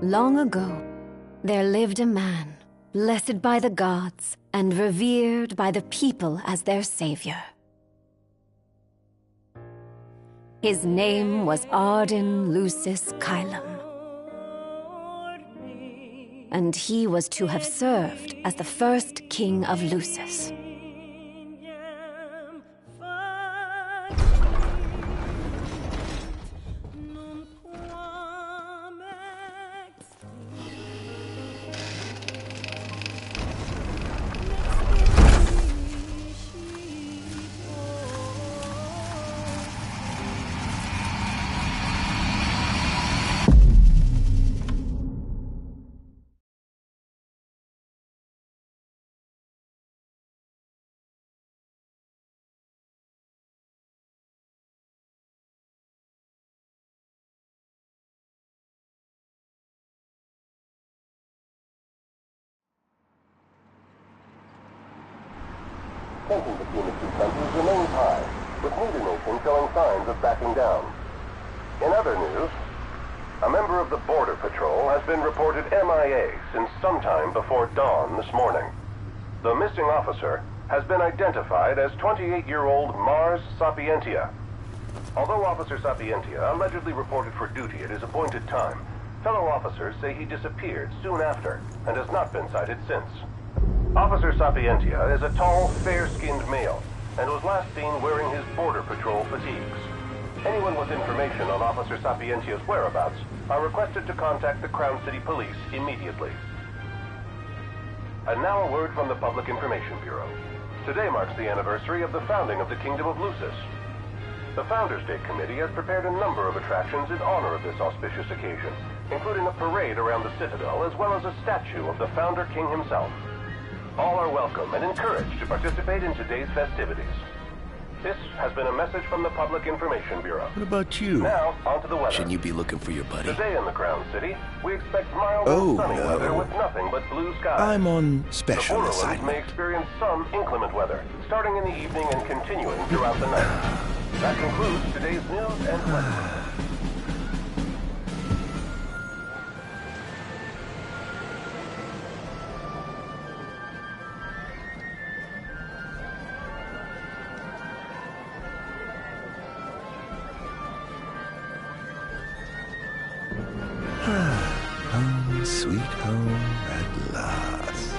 Long ago, there lived a man, blessed by the gods and revered by the people as their savior. His name was Ardyn Lucis Kylum, and he was to have served as the first king of Lucis. Tension between the two countries remains high, with neither nation showing signs of backing down. In other news, a member of the Border Patrol has been reported MIA since sometime before dawn this morning. The missing officer has been identified as 28-year-old Mars Sapientia. Although Officer Sapientia allegedly reported for duty at his appointed time, fellow officers say he disappeared soon after and has not been sighted since. Officer Sapientia is a tall, fair-skinned male and was last seen wearing his Border Patrol fatigues. Anyone with information on Officer Sapientia's whereabouts are requested to contact the Crown City Police immediately. And now a word from the Public Information Bureau. Today marks the anniversary of the founding of the Kingdom of Lucis. The Founders Day Committee has prepared a number of attractions in honor of this auspicious occasion, including a parade around the Citadel as well as a statue of the Founder King himself. All are welcome and encouraged to participate in today's festivities. This has been a message from the Public Information Bureau. What about you? Now, on to the weather. Shouldn't you be looking for your buddy? Today in the Crown City, we expect mild and sunny weather with nothing but blue skies. I'm on special the assignment. may experience some inclement weather, starting in the evening and continuing throughout the night. That concludes today's news and weather. Home, sweet home at last.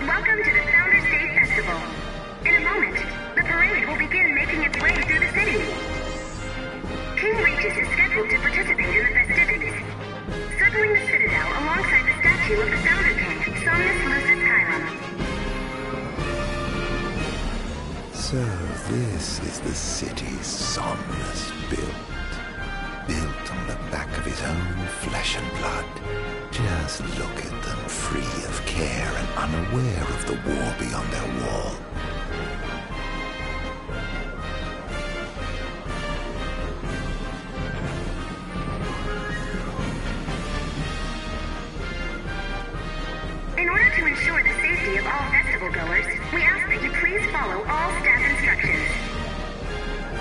Welcome to the Founders Day Festival. In a moment, the parade will begin making its way through the city. King Regis is scheduled to participate in the festivities, circling the Citadel alongside the statue of the Founder King, Somnus Lucis Kylum. So this is the city Somnus built. Built on the back of his own flesh and blood. Just look at them, free of care and unaware of the war beyond their wall. In order to ensure the safety of all festival goers, we ask that you please follow all staff instructions.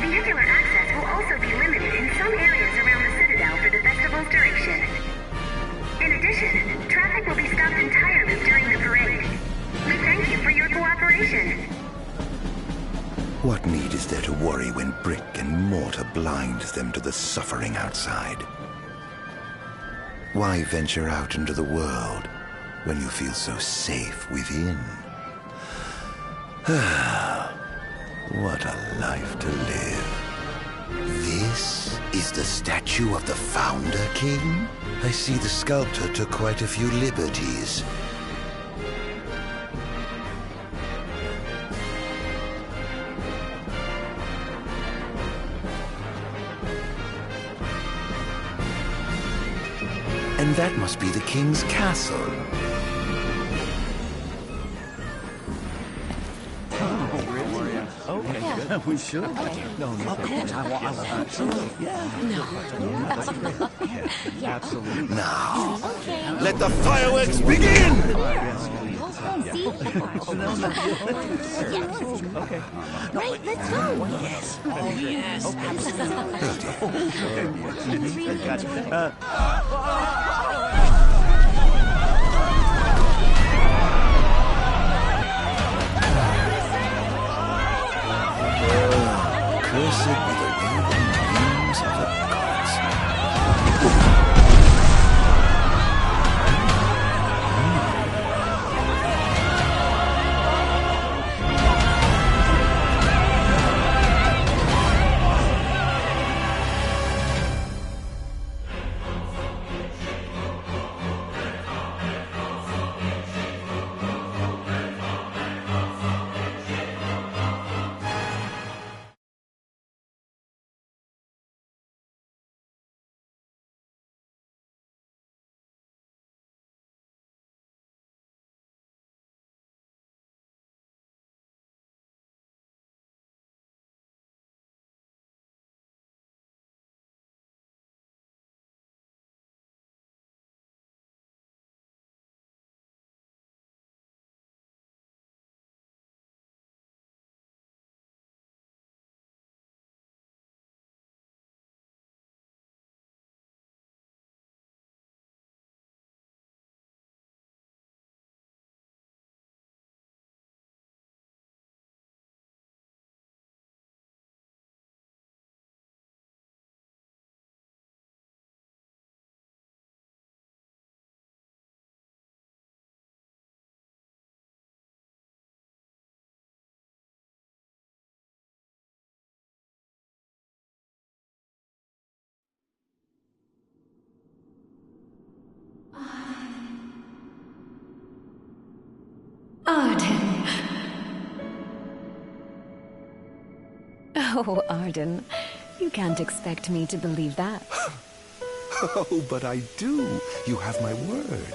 Vehicular access will also be limited in some areas around the Citadel for the festival's duration. In addition, traffic will be stopped entirely during the parade. We thank you for your cooperation. What need is there to worry when brick and mortar blinds them to the suffering outside? Why venture out into the world when you feel so safe within? What a life to live. This is the statue of the Founder King? I see the sculptor took quite a few liberties. And that must be the king's castle. Okay. We should. Okay. No, of course. Absolutely. Yeah. Absolutely. Now, Okay. let the fireworks begin! Okay. Right, let's go. Yes. Yes. Cursed be the waving beams of the gods. Ardyn. Oh, Ardyn. You can't expect me to believe that. Oh, but I do. You have my word.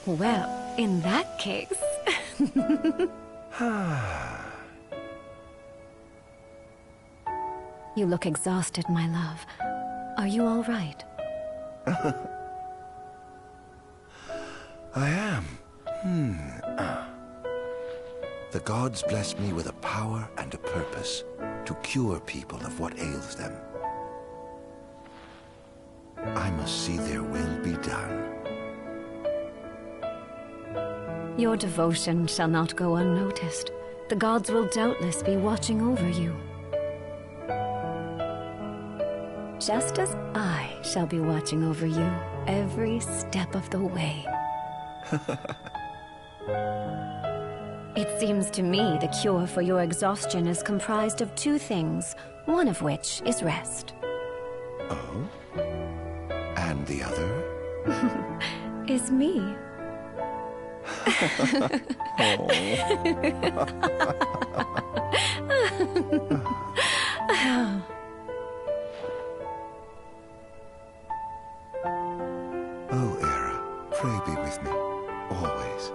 Well, in that case... You look exhausted, my love. Are you all right? I am. The gods bless me with a power and a purpose to cure people of what ails them. I must see their will be done. Your devotion shall not go unnoticed. The gods will doubtless be watching over you. Just as I shall be watching over you every step of the way. It seems to me the cure for your exhaustion is comprised of two things, one of which is rest. Oh? And the other? Is me. Oh, Era, pray be with me, always.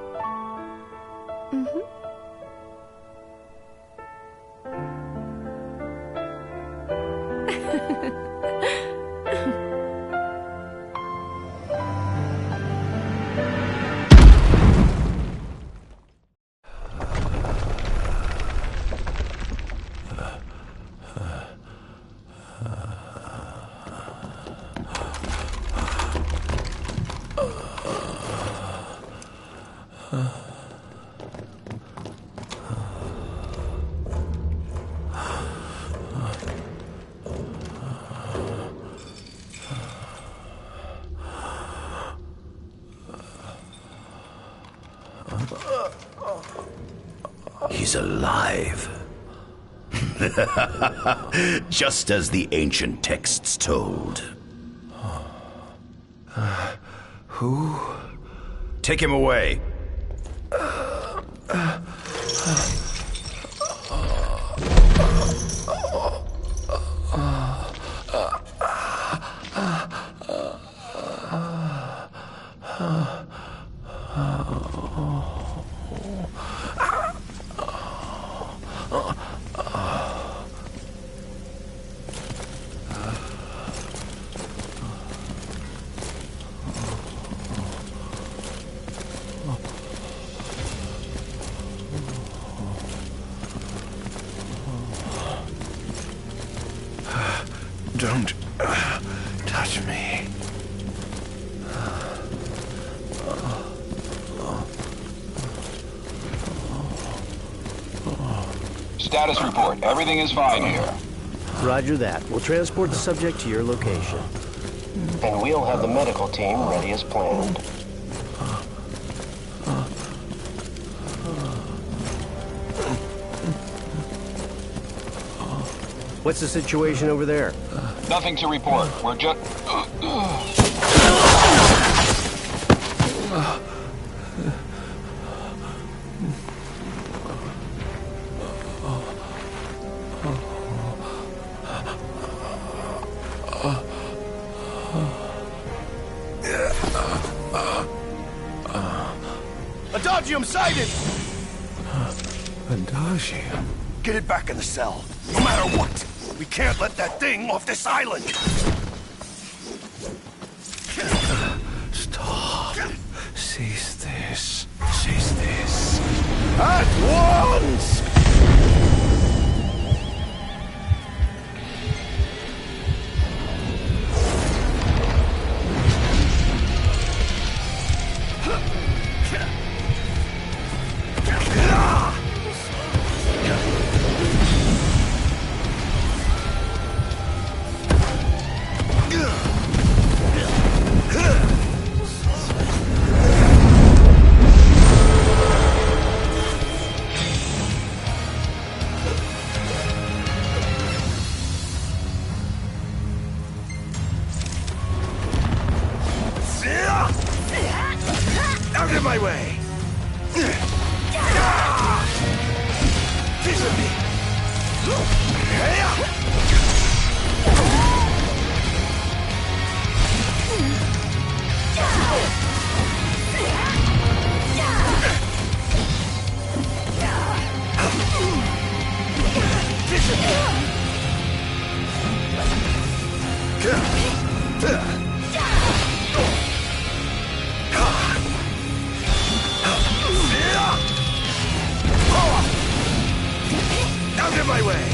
He's alive. Just as the ancient texts told. Who? Take him away. Don't touch me. Status report. Everything is fine here. Roger that. We'll transport the subject to your location. And we'll have the medical team ready as planned. What's the situation over there? Nothing to report. We're just... Adagium sighted! Adagium? Get it back in the cell, no matter what! We can't let that thing off this island! Stop. Cease this. Cease this. At once! Out of my way! Piece of me! Out of my way!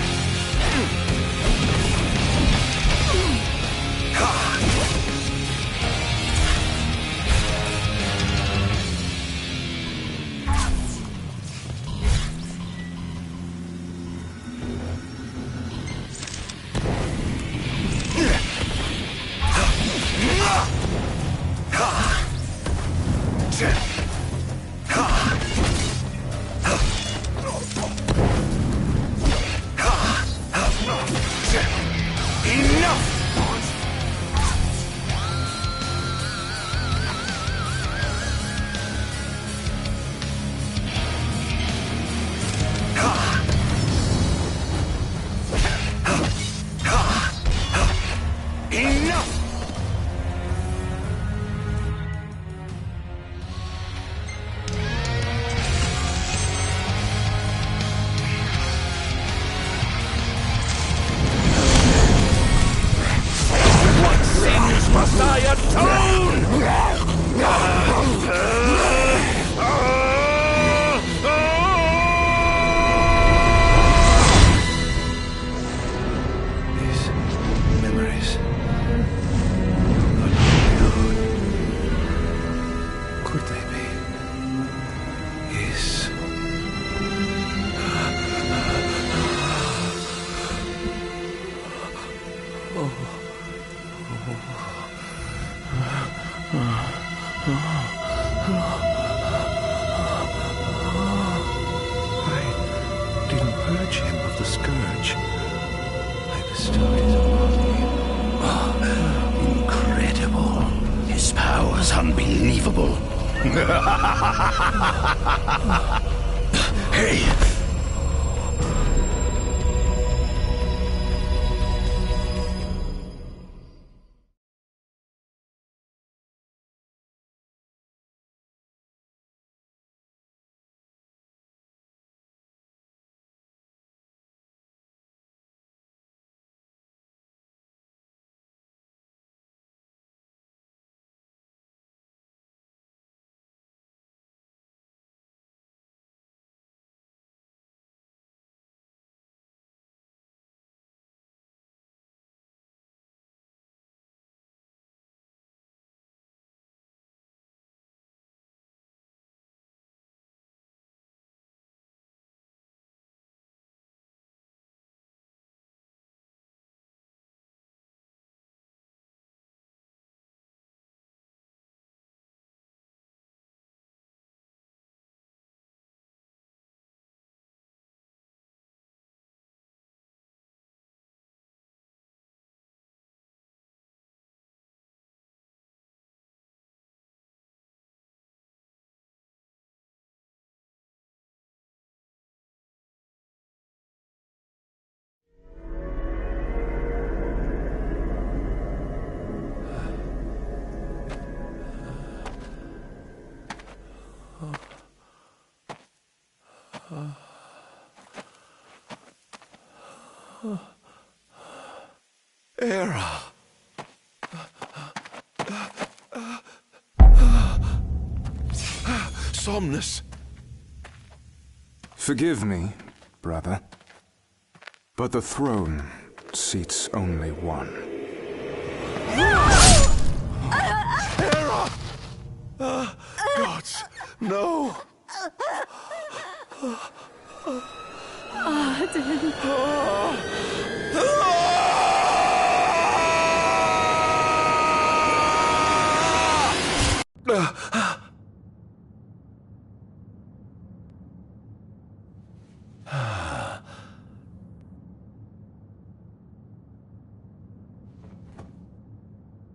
Must I atone? These memories are not my own. Could they be? Yes. I didn't purge him of the scourge. I bestowed it upon him. Oh, incredible. His power's unbelievable. Hey! Era. Somnus. Forgive me, brother, but the throne seats only one. Era! Gods, no! Arden.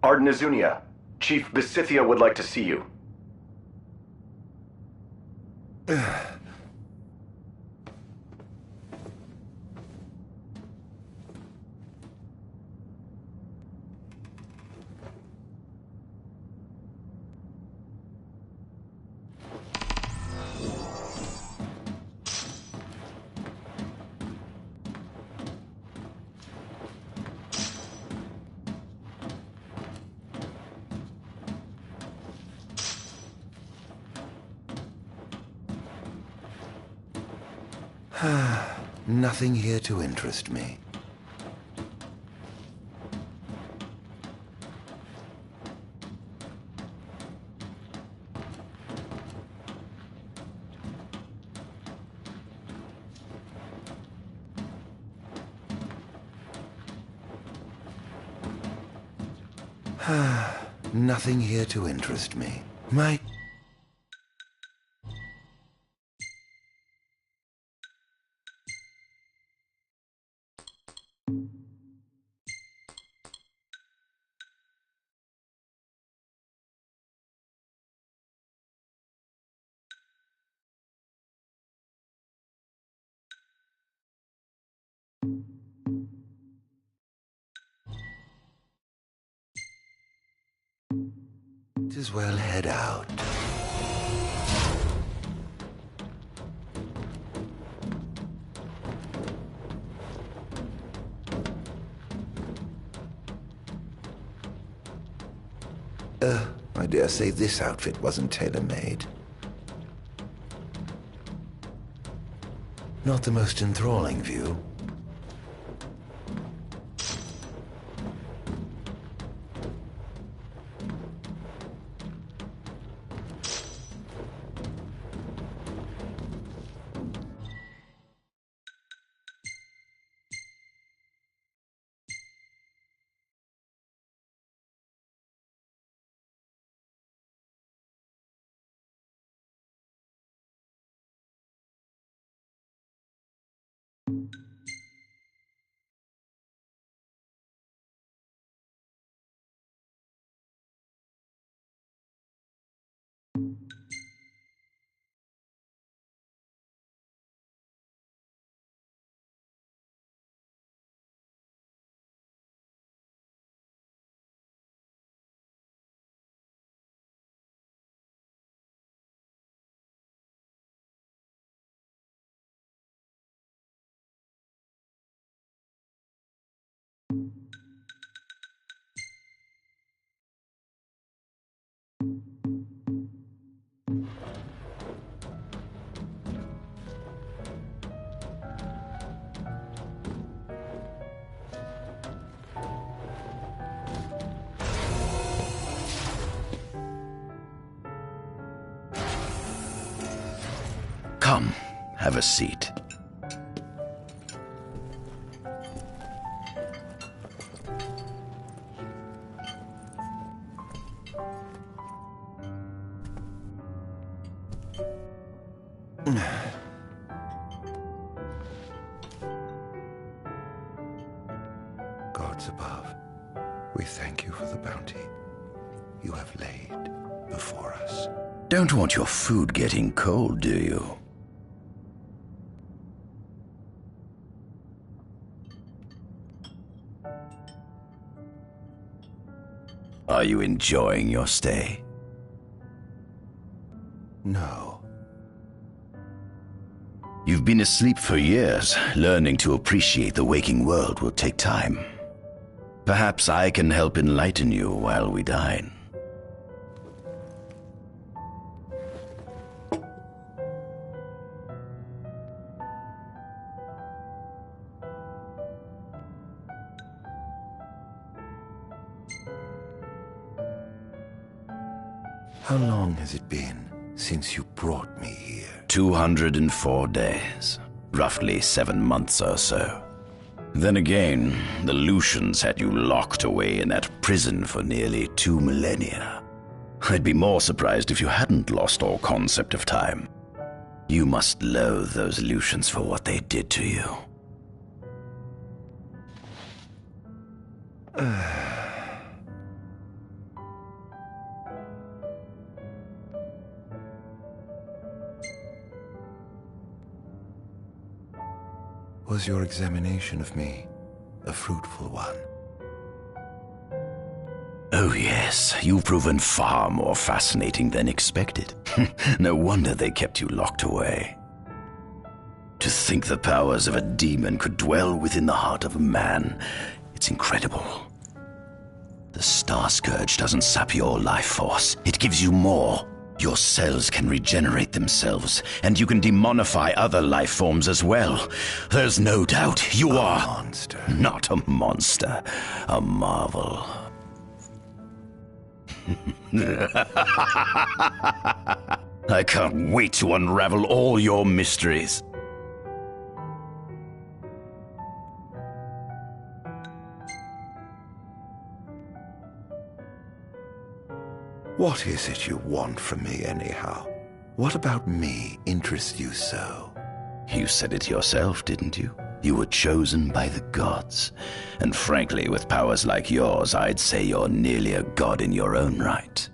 Arden Azunia, Chief Besithia would like to see you. Nothing here to interest me. Nothing here to interest me. My... Might as well head out. I dare say this outfit wasn't tailor-made. Not the most enthralling view. Come, have a seat. Gods above, we thank you for the bounty you have laid before us. Don't want your food getting cold, do you? Are you enjoying your stay? No. You've been asleep for years. Learning to appreciate the waking world will take time. Perhaps I can help enlighten you while we dine. How long has it been since you brought me here? 204 days. Roughly 7 months or so. Then again, the Lucians had you locked away in that prison for nearly 2 millennia. I'd be more surprised if you hadn't lost all concept of time. You must loathe those Lucians for what they did to you. Was your examination of me a fruitful one? Oh yes, you've proven far more fascinating than expected. No wonder they kept you locked away. To think the powers of a demon could dwell within the heart of a man, it's incredible. The Star Scourge doesn't sap your life force, it gives you more. Your cells can regenerate themselves, and you can demonify other life forms as well. There's no doubt you are... A monster. Not a monster, a marvel. I can't wait to unravel all your mysteries. What is it you want from me, anyhow? What about me interests you so? You said it yourself, didn't you? You were chosen by the gods. And frankly, with powers like yours, I'd say you're nearly a god in your own right.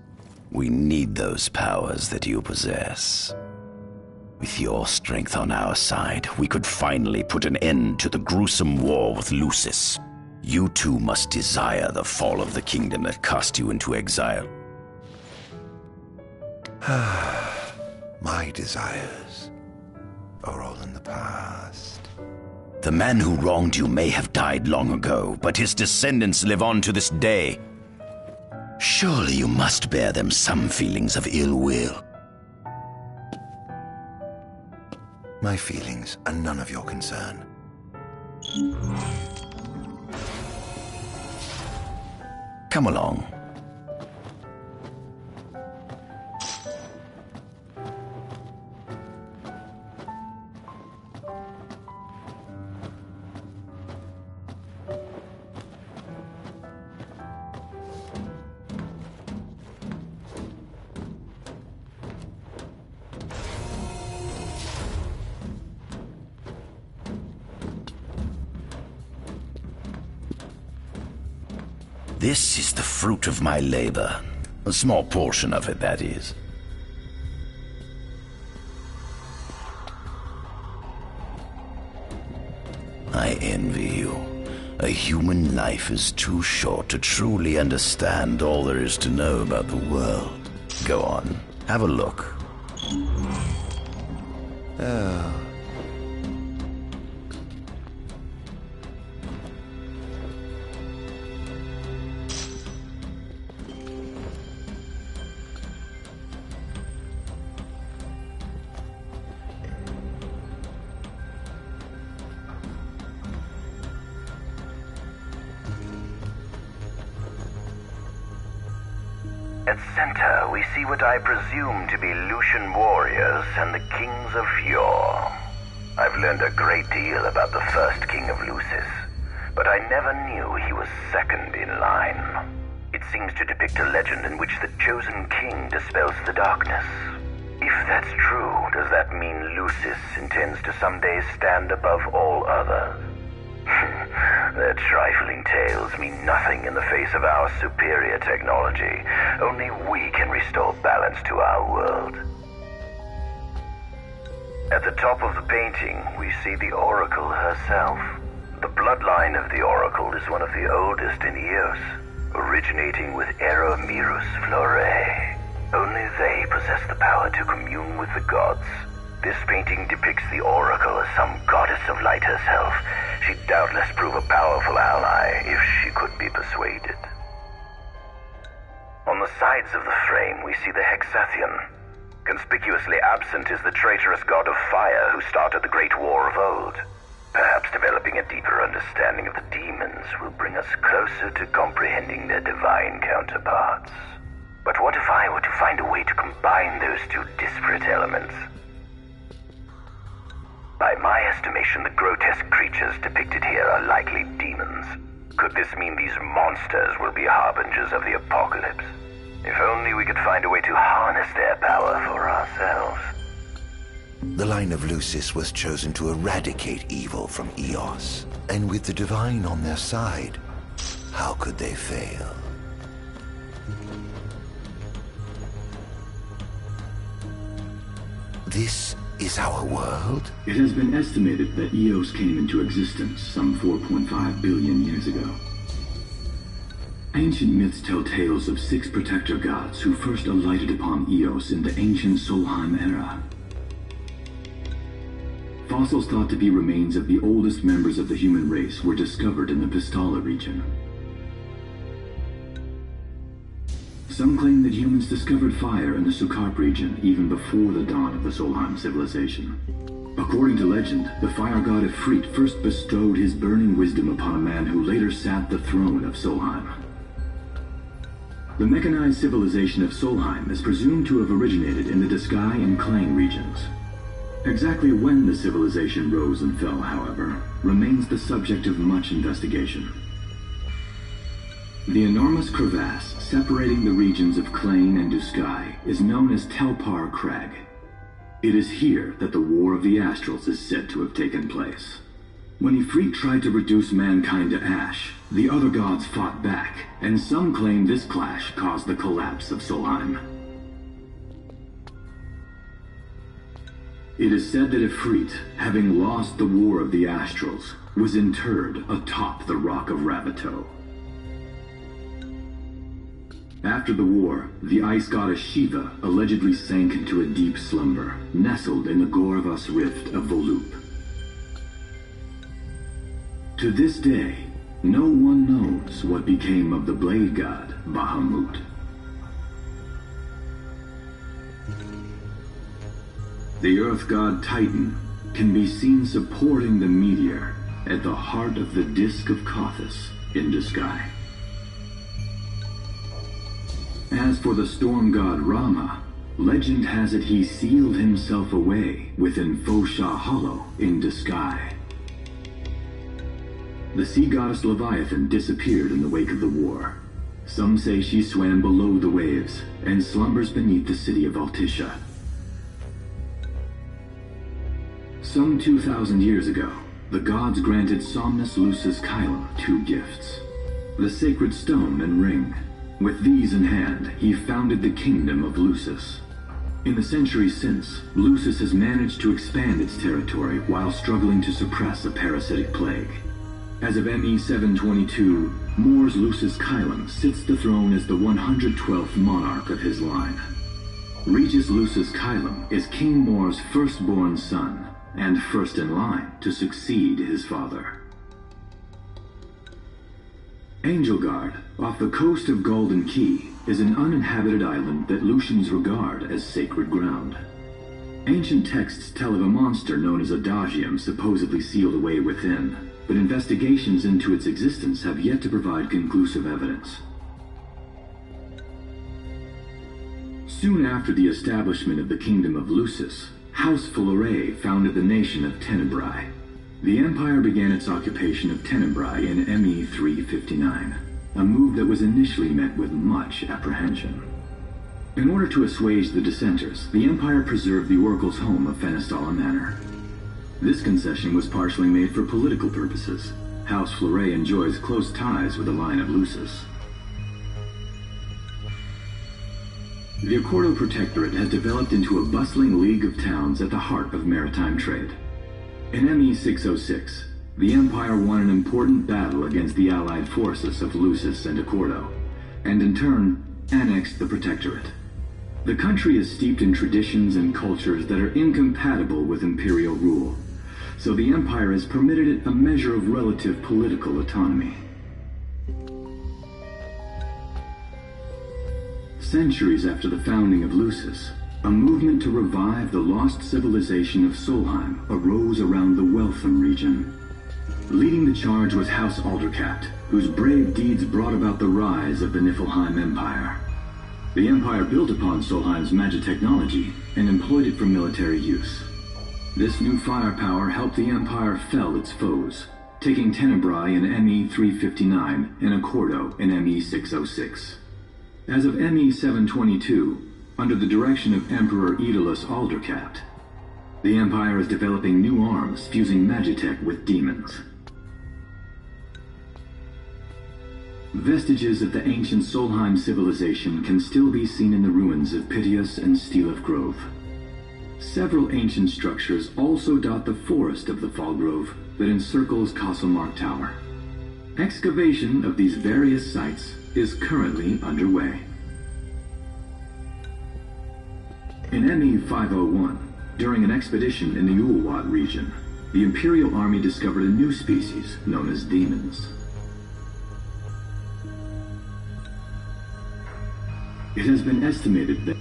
We need those powers that you possess. With your strength on our side, we could finally put an end to the gruesome war with Lucis. You too must desire the fall of the kingdom that cast you into exile. My desires are all in the past. The man who wronged you may have died long ago, but his descendants live on to this day. Surely you must bear them some feelings of ill will. My feelings are none of your concern. Come along. This is the fruit of my labor. A small portion of it, that is. I envy you. A human life is too short to truly understand all there is to know about the world. Go on, have a look. Oh. At center, we see what I presume to be Lucian warriors and the kings of yore. I've learned a great deal about the first king of Lucis, but I never knew he was second in line. It seems to depict a legend in which the chosen king dispels the darkness. If that's true, does that mean Lucis intends to someday stand above all others? Their trifling tales mean nothing in the face of our superior technology. Only we can restore balance to our world. At the top of the painting, we see the Oracle herself. The bloodline of the Oracle is one of the oldest in Eos, originating with Eromirus Flore. Only they possess the power to commune with the gods. This painting depicts the Oracle as some goddess of light herself. She'd doubtless prove a powerful ally if she could be persuaded. On the sides of the frame, we see the Hexathian. Conspicuously absent is the traitorous god of fire who started the Great War of old. Perhaps developing a deeper understanding of the demons will bring us closer to comprehending their divine counterparts. But what if I were to find a way to combine those two disparate elements? By my estimation, the grotesque creatures depicted here are likely demons. Could this mean these monsters will be harbingers of the apocalypse? If only we could find a way to harness their power for ourselves. The line of Lucis was chosen to eradicate evil from Eos, and with the divine on their side, how could they fail? This is our world? It has been estimated that Eos came into existence some 4.5 billion years ago. Ancient myths tell tales of 6 protector gods who first alighted upon Eos in the ancient Solheim era. Fossils thought to be remains of the oldest members of the human race were discovered in the Pistala region. Some claim that humans discovered fire in the Sukarp region even before the dawn of the Solheim civilization. According to legend, the fire god Ifrit first bestowed his burning wisdom upon a man who later sat the throne of Solheim. The mechanized civilization of Solheim is presumed to have originated in the Diskai and Klang regions. Exactly when the civilization rose and fell, however, remains the subject of much investigation. The enormous crevasse separating the regions of Klain and Duskai is known as Telpar Crag. It is here that the War of the Astrals is said to have taken place. When Ifrit tried to reduce mankind to ash, the other gods fought back, and some claim this clash caused the collapse of Solheim. It is said that Ifrit, having lost the War of the Astrals, was interred atop the Rock of Ravito. After the war, the ice goddess Shiva allegedly sank into a deep slumber, nestled in the Goravas Rift of Vollup. To this day, no one knows what became of the blade god Bahamut. The earth god Titan can be seen supporting the meteor at the heart of the disk of Kothis in Duskai. As for the storm god Rama, legend has it he sealed himself away within Fosha Hollow in Duskai. The sea goddess Leviathan disappeared in the wake of the war. Some say she swam below the waves and slumbers beneath the city of Altisha. Some 2,000 years ago, the gods granted Somnus Lucis Kylum 2 gifts: the sacred stone and ring. With these in hand, he founded the kingdom of Lucis. In the centuries since, Lucis has managed to expand its territory while struggling to suppress a parasitic plague. As of ME 722, Mor's Lucis Kylum sits the throne as the 112th monarch of his line. Regis Lucis Kylum is King Mor's firstborn son, and first in line to succeed his father. Angelgard, off the coast of Golden Key, is an uninhabited island that Lucians regard as sacred ground. Ancient texts tell of a monster known as Adagium supposedly sealed away within, but investigations into its existence have yet to provide conclusive evidence. Soon after the establishment of the Kingdom of Lucis, House Fulare founded the nation of Tenebrae. The Empire began its occupation of Tenebrae in ME 359, a move that was initially met with much apprehension. In order to assuage the dissenters, the Empire preserved the Oracle's home of Fenestala Manor. This concession was partially made for political purposes. House Fulare enjoys close ties with the line of Lucis. The Accordo Protectorate has developed into a bustling league of towns at the heart of maritime trade. In ME 606, the Empire won an important battle against the allied forces of Lucis and Accordo, and in turn, annexed the Protectorate. The country is steeped in traditions and cultures that are incompatible with imperial rule, so the Empire has permitted it a measure of relative political autonomy. centuries after the founding of Lucis, a movement to revive the lost civilization of Solheim arose around the Weltham region. Leading the charge was House Aldercapt, whose brave deeds brought about the rise of the Niflheim Empire. The Empire built upon Solheim's magic technology and employed it for military use. This new firepower helped the Empire fell its foes, taking Tenebrae in ME-359 and Accordo in ME-606. As of ME-722, under the direction of Emperor Aedalus Aldercapt, the Empire is developing new arms fusing magitech with demons. Vestiges of the ancient Solheim civilization can still be seen in the ruins of Piteous and Steelif Grove. Several ancient structures also dot the forest of the Fall Grove that encircles Castlemark Tower. Excavation of these various sites is currently underway. In ME-501, during an expedition in the Ulwat region, the Imperial Army discovered a new species known as demons. It has been estimated that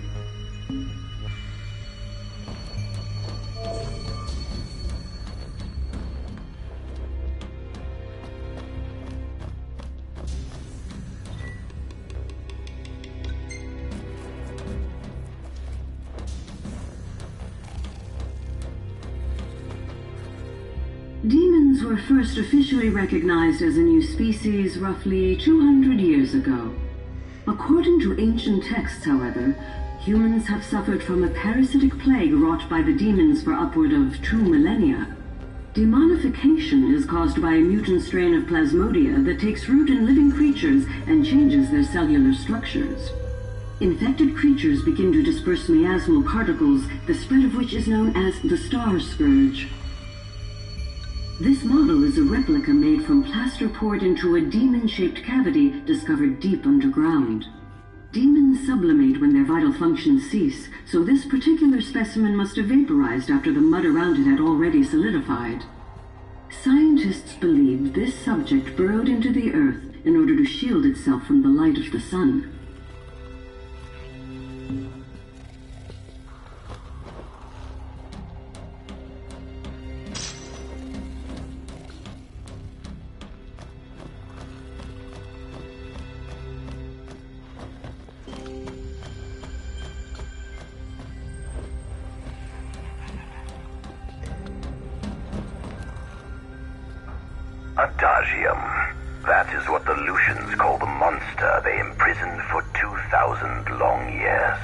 demons were first officially recognized as a new species roughly 200 years ago. According to ancient texts, however, humans have suffered from a parasitic plague wrought by the demons for upward of 2 millennia. Demonification is caused by a mutant strain of plasmodia that takes root in living creatures and changes their cellular structures. Infected creatures begin to disperse miasmal particles, the spread of which is known as the Star Scourge. This model is a replica made from plaster poured into a demon-shaped cavity discovered deep underground. Demons sublimate when their vital functions cease, so this particular specimen must have vaporized after the mud around it had already solidified. Scientists believed this subject burrowed into the earth in order to shield itself from the light of the sun. Adagium. That is what the Lucians call the monster they imprisoned for 2,000 long years.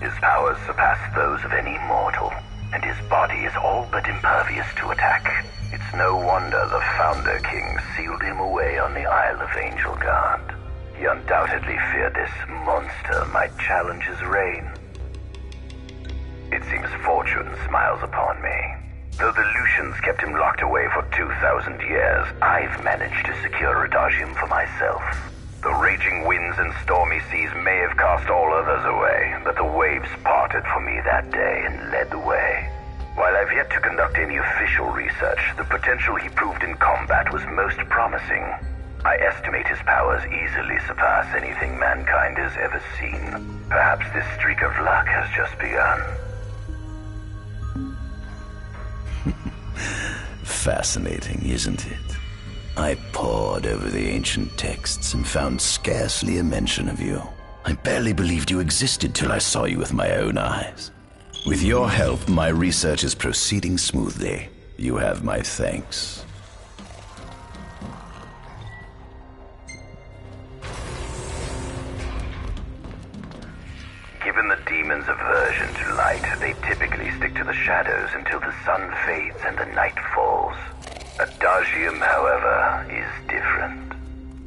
His powers surpass those of any mortal, and his body is all but impervious to attack. It's no wonder the Founder King sealed him away on the Isle of Angel Guard. He undoubtedly feared this monster might challenge his reign. It seems fortune smiles upon me. Though the Lucians kept him locked away for 2,000 years, I've managed to secure Adagium for myself. The raging winds and stormy seas may have cast all others away, but the waves parted for me that day and led the way. While I've yet to conduct any official research, the potential he proved in combat was most promising. I estimate his powers easily surpass anything mankind has ever seen. Perhaps this streak of luck has just begun. Fascinating, isn't it? I pored over the ancient texts and found scarcely a mention of you. I barely believed you existed till I saw you with my own eyes. With your help, my research is proceeding smoothly. You have my thanks. Given the demon's aversion to light, they typically stick to the shadows until the sun fades and the night falls. Adagium, however, is different.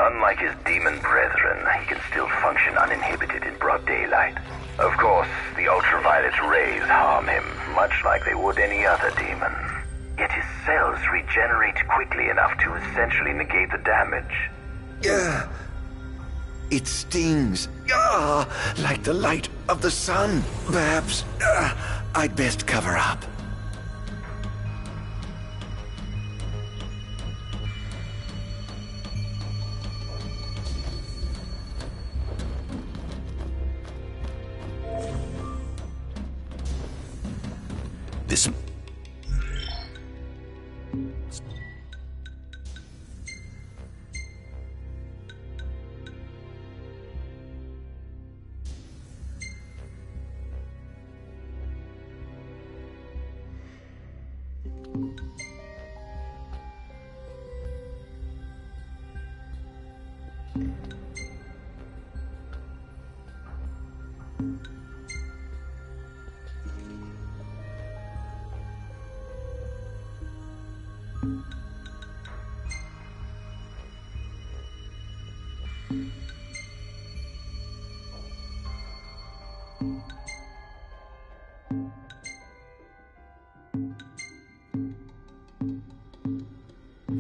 Unlike his demon brethren, he can still function uninhibited in broad daylight. Of course, the ultraviolet rays harm him, much like they would any other demon. Yet his cells regenerate quickly enough to essentially negate the damage. It stings. Like the light of the sun. Perhaps I'd best cover up. this...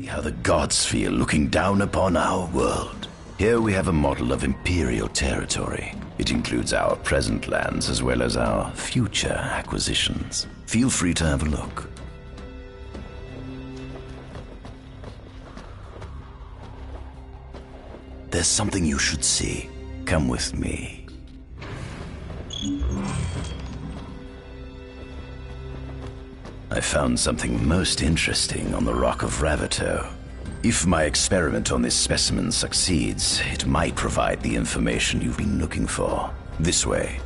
How the gods feel looking down upon our world. Here we have a model of imperial territory. It includes our present lands as well as our future acquisitions. Feel free to have a look. There's something you should see. Come with me. I found something most interesting on the Rock of Ravito. If my experiment on this specimen succeeds, it might provide the information you've been looking for. This way.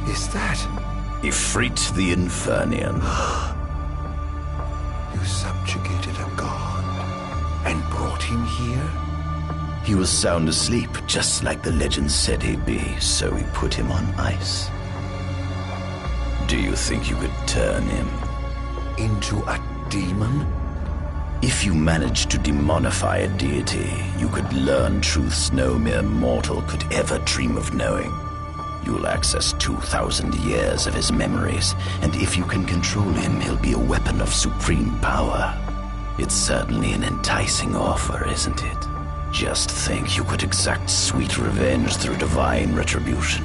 Is that... Ifrit the Infernian. You subjugated a god and brought him here? He was sound asleep, just like the legend said he'd be, so we put him on ice. Do you think you could turn him into a demon? If you managed to demonify a deity, you could learn truths no mere mortal could ever dream of knowing. You'll access 2,000 years of his memories, and if you can control him, he'll be a weapon of supreme power. It's certainly an enticing offer, isn't it? Just think you could exact sweet revenge through divine retribution.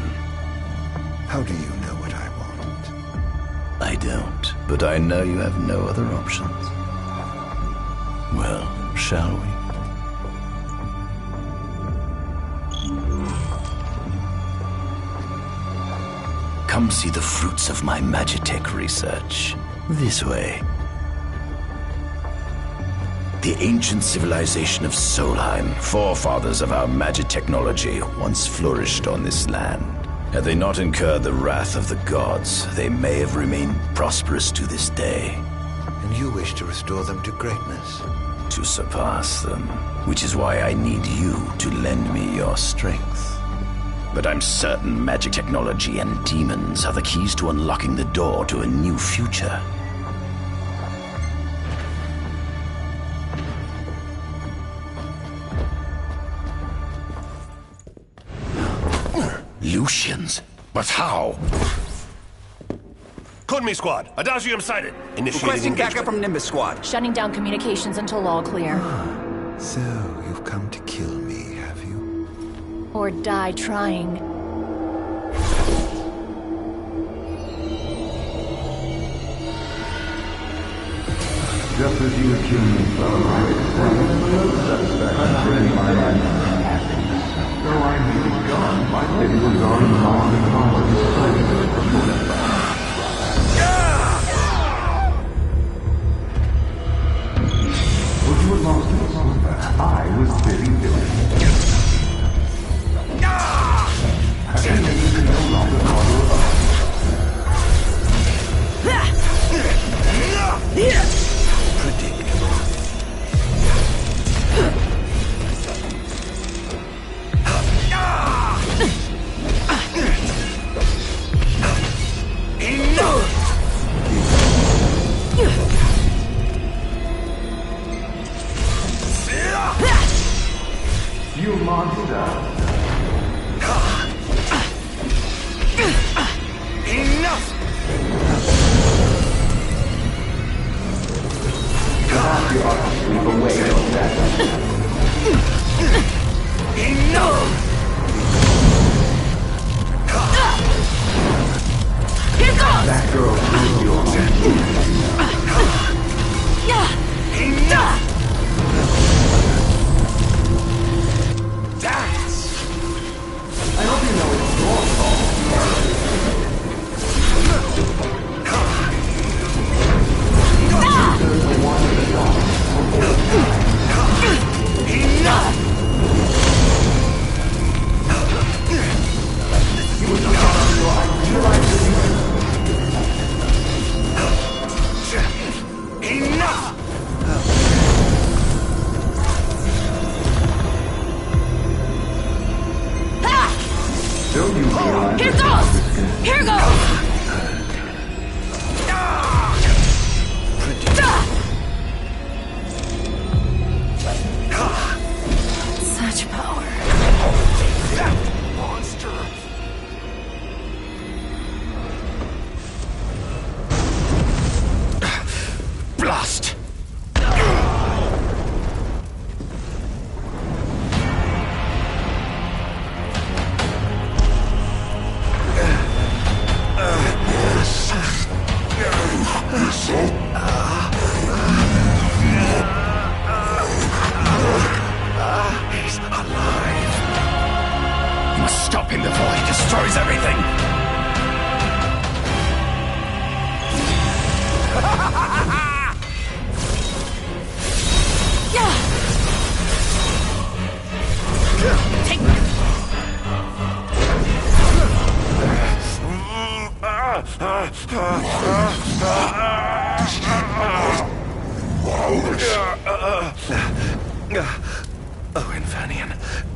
How do you know what I want? I don't, but I know you have no other options. Well, shall we? Come see the fruits of my Magitech research. This way. The ancient civilization of Solheim, forefathers of our magic technology, once flourished on this land. Had they not incurred the wrath of the gods, they may have remained prosperous to this day. And you wish to restore them to greatness? To surpass them, which is why I need you to lend me your strength. But I'm certain magic technology and demons are the keys to unlocking the door to a new future. Lucians? But how? Kunmi Squad, Adagium sighted. Requesting backup from Nimbus Squad. Shutting down communications until all clear. So, you've come to kill me, have you? Or die trying. Just as you humans are right, satisfaction in my life and happiness. Though I may be gone, my city was on long and hard What you had lost was over. I was busy doing it. And you can no longer call her up. You monster! Enough! Perhaps you ought to sleep away your sadness. Enough! Here goes! Here goes! Such power. Monster! Blast! He's alive. You must stop him before he destroys everything! Take Oh, Infernian,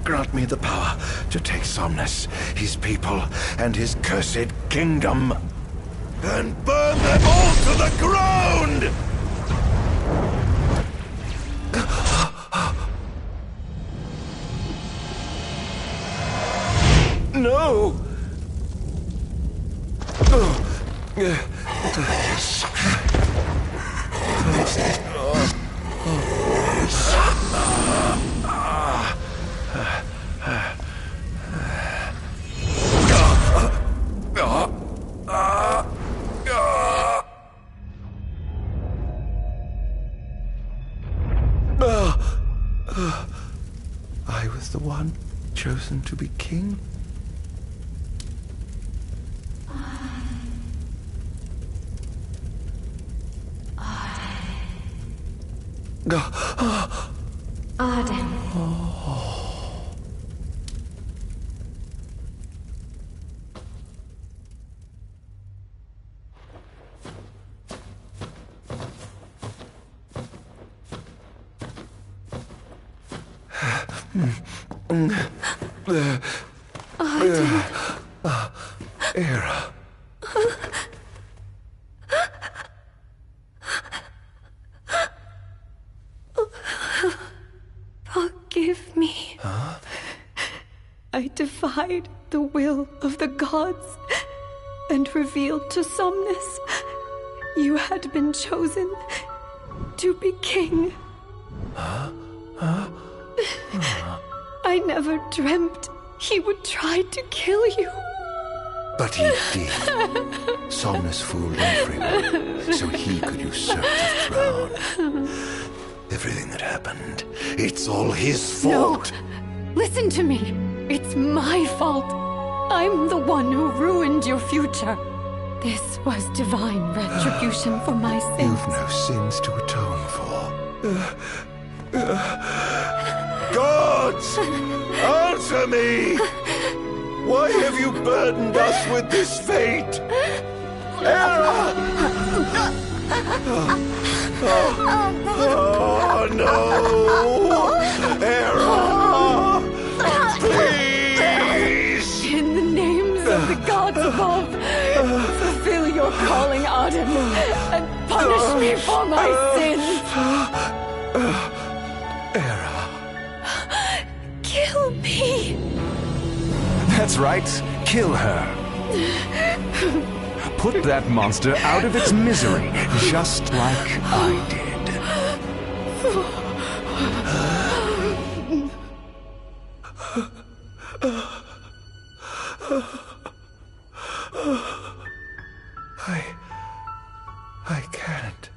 grant me the power to take Somnus, his people, and his cursed kingdom, and burn them all to the ground! No! I was the one chosen to be king? Ardyn. Era. Forgive me. Huh? I defied the will of the gods and revealed to Somnus you had been chosen to be king. Huh? I never dreamt he would try to kill you. But he did. Somnus fooled everyone so he could usurp the throne. Everything that happened, it's all his fault. No! Listen to me. It's my fault. I'm the one who ruined your future. This was divine retribution for my sins. You've no sins to atone for. Gods! Answer me! Why have you burdened us with this fate? Era! Oh no! Era! Please! In the names of the gods above, fulfill your calling, Ardyn, and punish me for my sins. Era. Kill me. That's right. Kill her. Put that monster out of its misery, just like I did. I can't.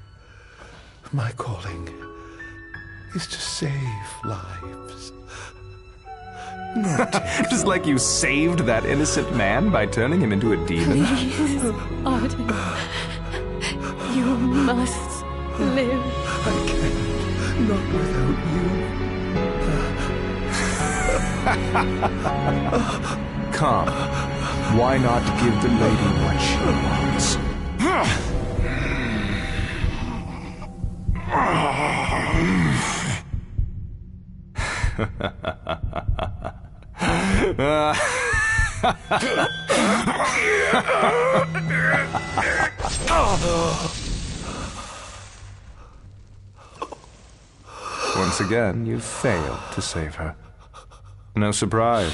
My calling is to save lives. Just like you saved that innocent man by turning him into a demon. Please, Ardyn. You must live. I can't. Not without you. Come. Why not give the lady what she wants? Once again, you failed to save her. No surprise.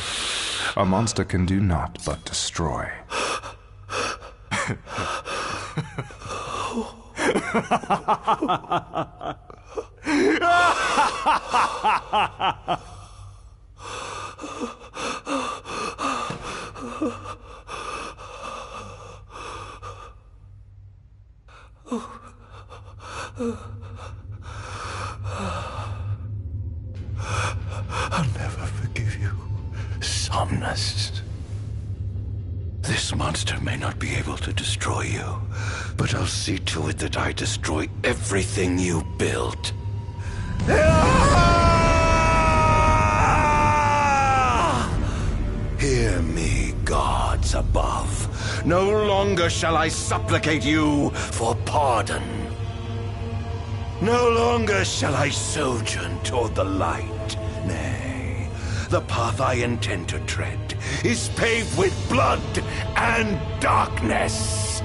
A monster can do naught but destroy. I'll never forgive you, Somnus. This monster may not be able to destroy you, but I'll see to it that I destroy everything you built. Hear me, gods above. No longer shall I supplicate you for pardon. No longer shall I sojourn toward the light. Nay, the path I intend to tread is paved with blood and darkness.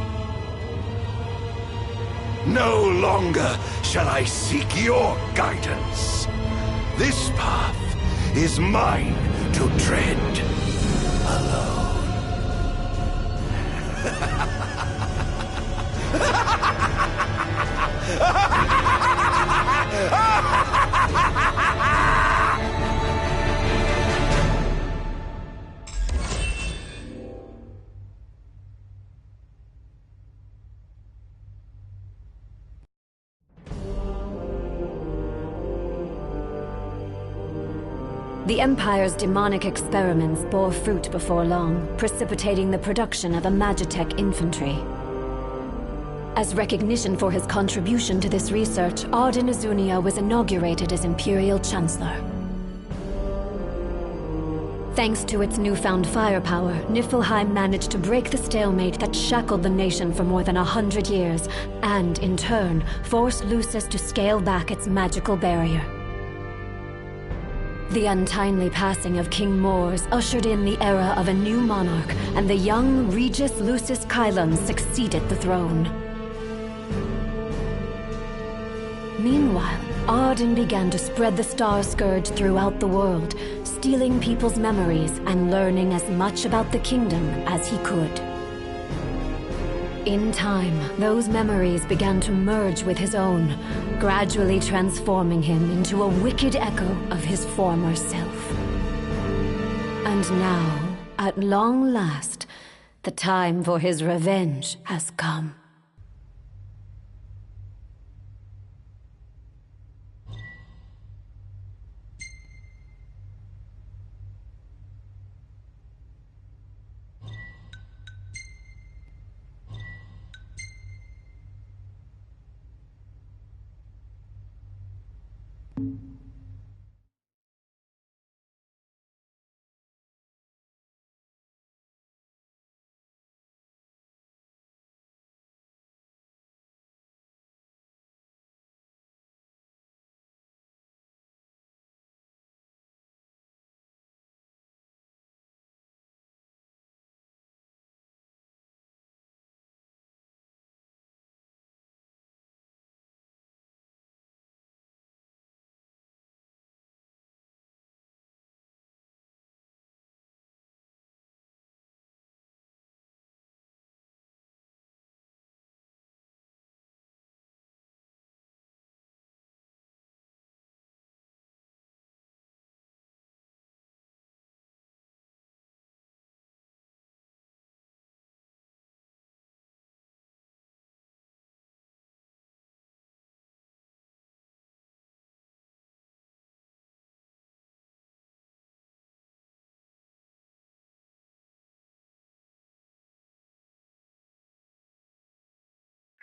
No longer shall I seek your guidance. This path is mine to tread alone. The Empire's demonic experiments bore fruit before long, precipitating the production of a Magitech infantry. As recognition for his contribution to this research, Ardyn Azunia was inaugurated as Imperial Chancellor. Thanks to its newfound firepower, Niflheim managed to break the stalemate that shackled the nation for more than 100 years, and, in turn, forced Lucis to scale back its magical barrier. The untimely passing of King Mors ushered in the era of a new monarch, and the young Regis Lucis Kylum succeeded the throne. Meanwhile, Ardyn began to spread the Star Scourge throughout the world, stealing people's memories and learning as much about the kingdom as he could. In time, those memories began to merge with his own, gradually transforming him into a wicked echo of his former self. And now, at long last, the time for his revenge has come.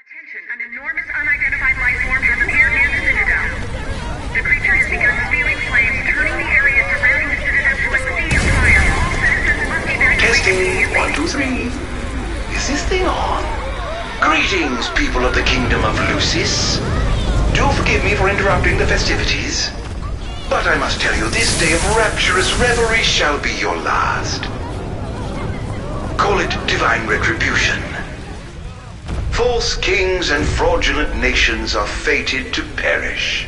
Attention, an enormous unidentified life form has appeared near the Citadel. The creature has begun spewing flames, turning the area surrounding the Citadel to a sea of fire. All citizens must evacuate Testing, immediately. 1, 2, 3. Is this thing on? Greetings, people of the Kingdom of Lucis. Do forgive me for interrupting the festivities, but I must tell you, this day of rapturous revelry shall be your last. Call it divine retribution. False kings and fraudulent nations are fated to perish.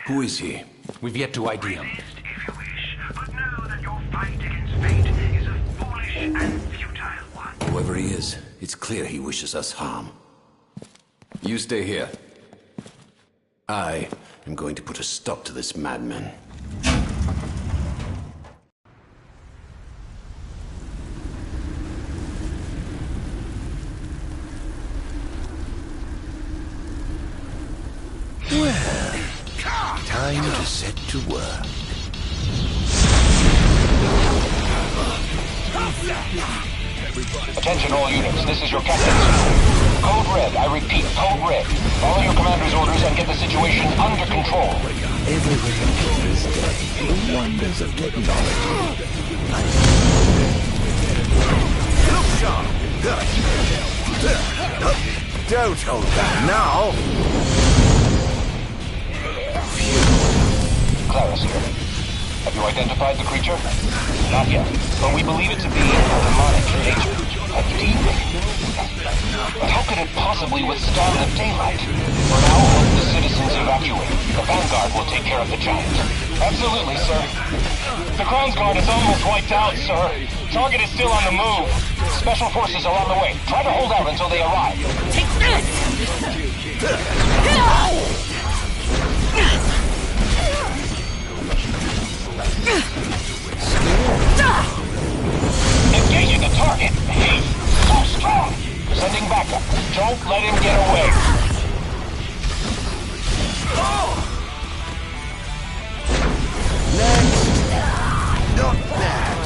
Who is he? We've yet to ID him. Whoever he is, it's clear he wishes us harm. You stay here. I am going to put a stop to this madman. Well, time to set to work. Attention all units, this is your captain. Code Red, I repeat, Code Red. Follow your commander's orders and get the situation under control. Everywhere in this day, the wonders of technology. Don't hold back now! Claris here. Have you identified the creature? Not yet, but we believe it to be a demonic nature. A demon. But how could it possibly withstand the daylight? For now, let the citizens evacuate. The Vanguard will take care of the giant. Absolutely, sir. The Crown's Guard is almost wiped out, sir. Target is still on the move. Special forces are on the way. Try to hold out until they arrive. Take this! Engaging the target. He's so strong. Sending backup. Don't let him get away. Next. Not bad.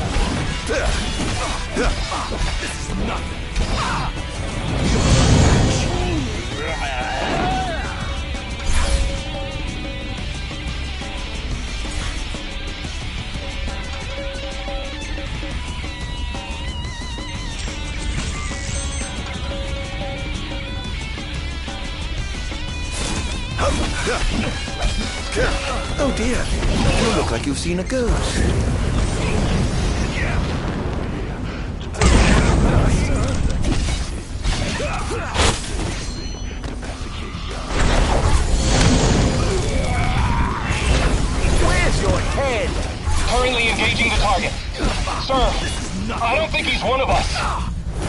This is nothing. Oh dear, you look like you've seen a ghost. Where's your head? Currently engaging the target. Sir, I don't think he's one of us.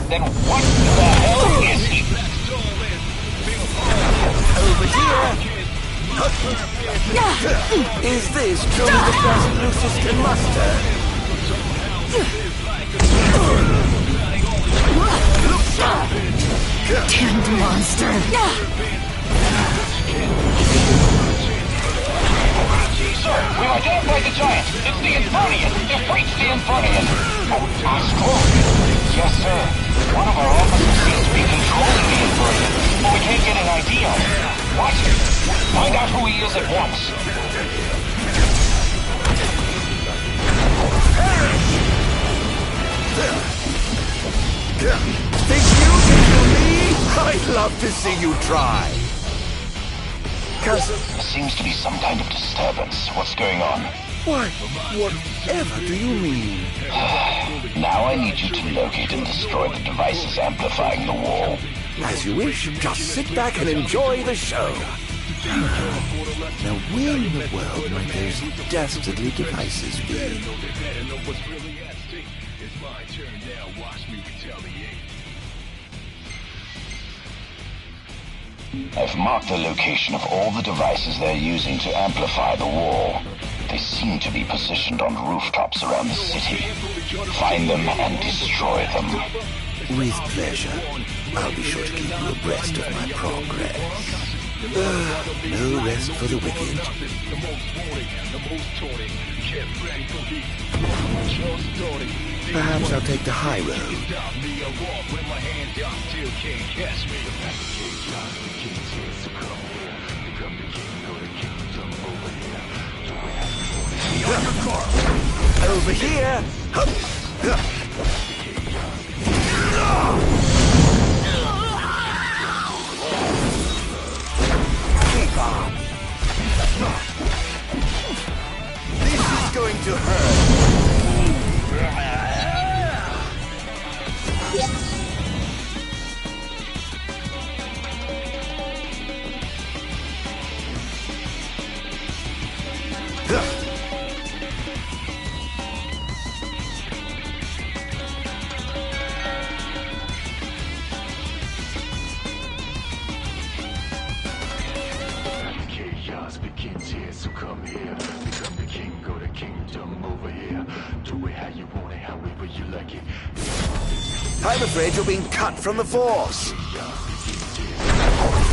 Then what the hell is he? Over here! Is this truly the best Lucius can muster? Damned monster! Sir, we've identified the giant. It's the Infernian. It breached the Infernian. Oh, Astral? Yes, sir. One of our officers seems to be controlling the Infernian, but we can't get an ID on him. What? Find out who he is at once. Think you can kill me? I'd love to see you try. There seems to be some kind of disturbance. What's going on? Why, whatever do you mean? Now I need you to locate and destroy the devices amplifying the wall. As you wish, just sit back and enjoy the show. Now where in the world might those dastardly devices be? I've marked the location of all the devices they're using to amplify the wall. They seem to be positioned on rooftops around the city. Find them and destroy them. With pleasure. I'll be sure to keep you abreast of my progress. No rest for the wicked. Perhaps I'll take the high road. Over here! Keep I'm afraid you're being cut from the Force.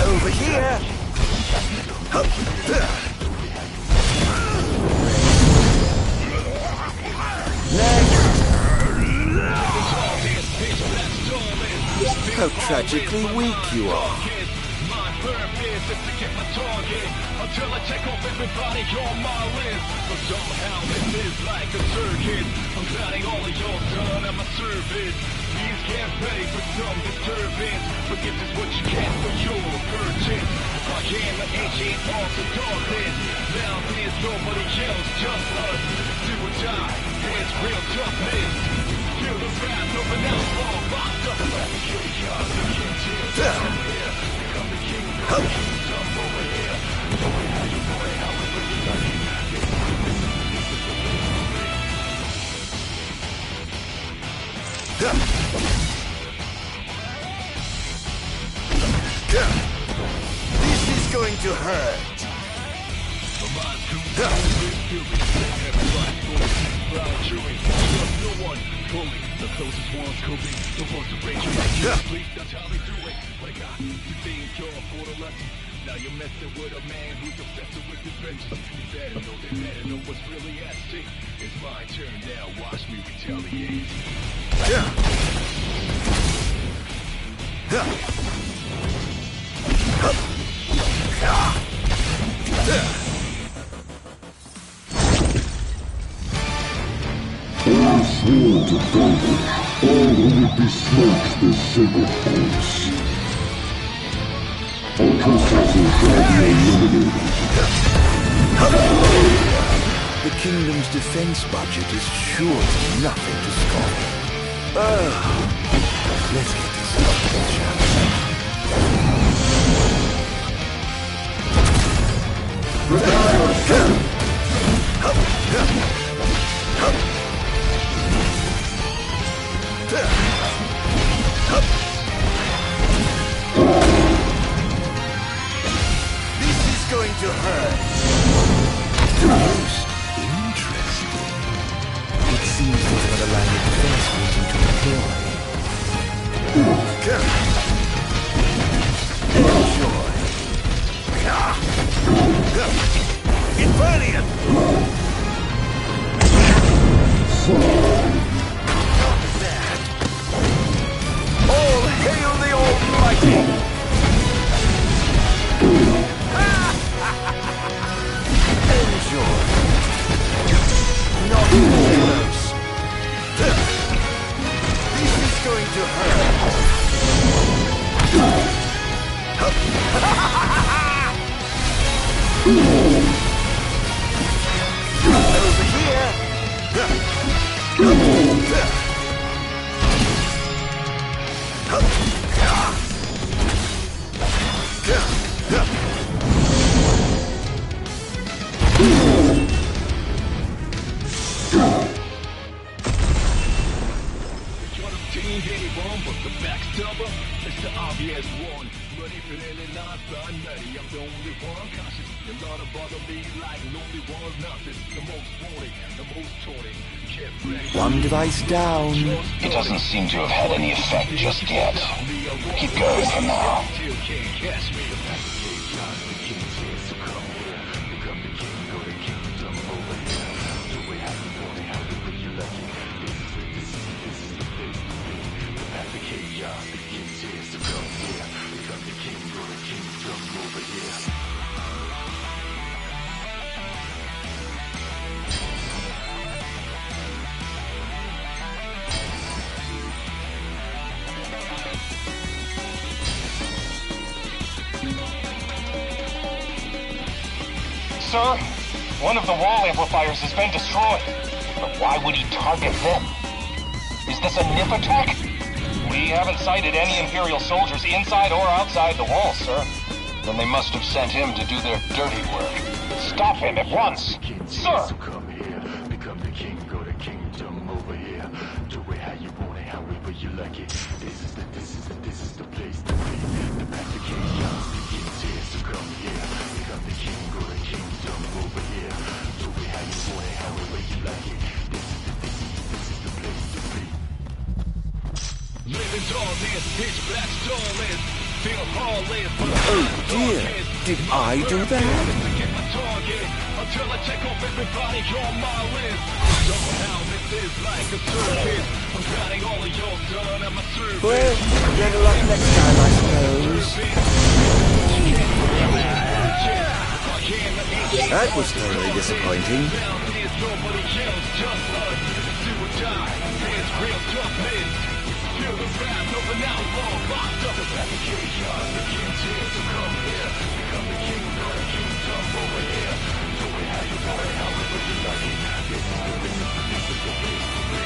Over here. How tragically weak you are. Until I take off everybody on my list. But somehow this is like a circuit. I'm counting all of your done at my service. These can't pay for some disturbance. Forgiveness is what you get for your purchase. I am an ancient art of darkness. Now there's nobody else, just us. Do or die, it's real toughness. Feel the wrath of an outlaw locked up. Chaos, the king's here. Become the king, the kingdom over here. This is going to hurt. The closest ones could be the ones who raise your sleep. That's how they do it. What I got to think you're for the lesson. Now you're messing with a man who's obsessed with his vengeance. They better know what's really at stake. It's my turn now. Watch me retaliate. I swore to David, all who would besmirch the sacred house. All trespassers shall be eliminated. The kingdom's defense budget is surely nothing to scoff. Let's get this started, shall This is going to hurt. Most interesting. It seems there's another line of defense waiting to employ. Enjoy. Infernium! All hail the Almighty! Enjoy. Not close. This is going to hurt. Over here. But the backstabber is the obvious one. But if it ain't not by nutty, I'm the only one cautious. You lot of bother me like lonely one's nothing. The most wanted, the most taunted. One device down. It doesn't seem to have had any effect just yet. Keep going for now. Sir, one of the wall amplifiers has been destroyed. But why would he target them? Is this a NIP attack? We haven't sighted any Imperial soldiers inside or outside the walls, sir. Then they must have sent him to do their dirty work. Stop him at once! Sir! Come here, become the king, go to kingdom over here. Do it how you want it, however you like it. This is the place to be. The path to chaos begins here, so come here. Become the king, go to kingdom over here. Do it how you want it, however you like it. This is the place to be. Oh dear, did I do that? Until I check off everybody on my list. Somehow this is like a circus. I'm counting all of your done at my service. Well, better luck next time, I suppose. That was thoroughly disappointing. Nobody else, just us. Do or die. It's real toughness. Feel the wrath of an outlaw locked up. The chaos begins here, so come here. Become the king of the kingdom over here. Do it how you want it, however you like it. This is the place to be.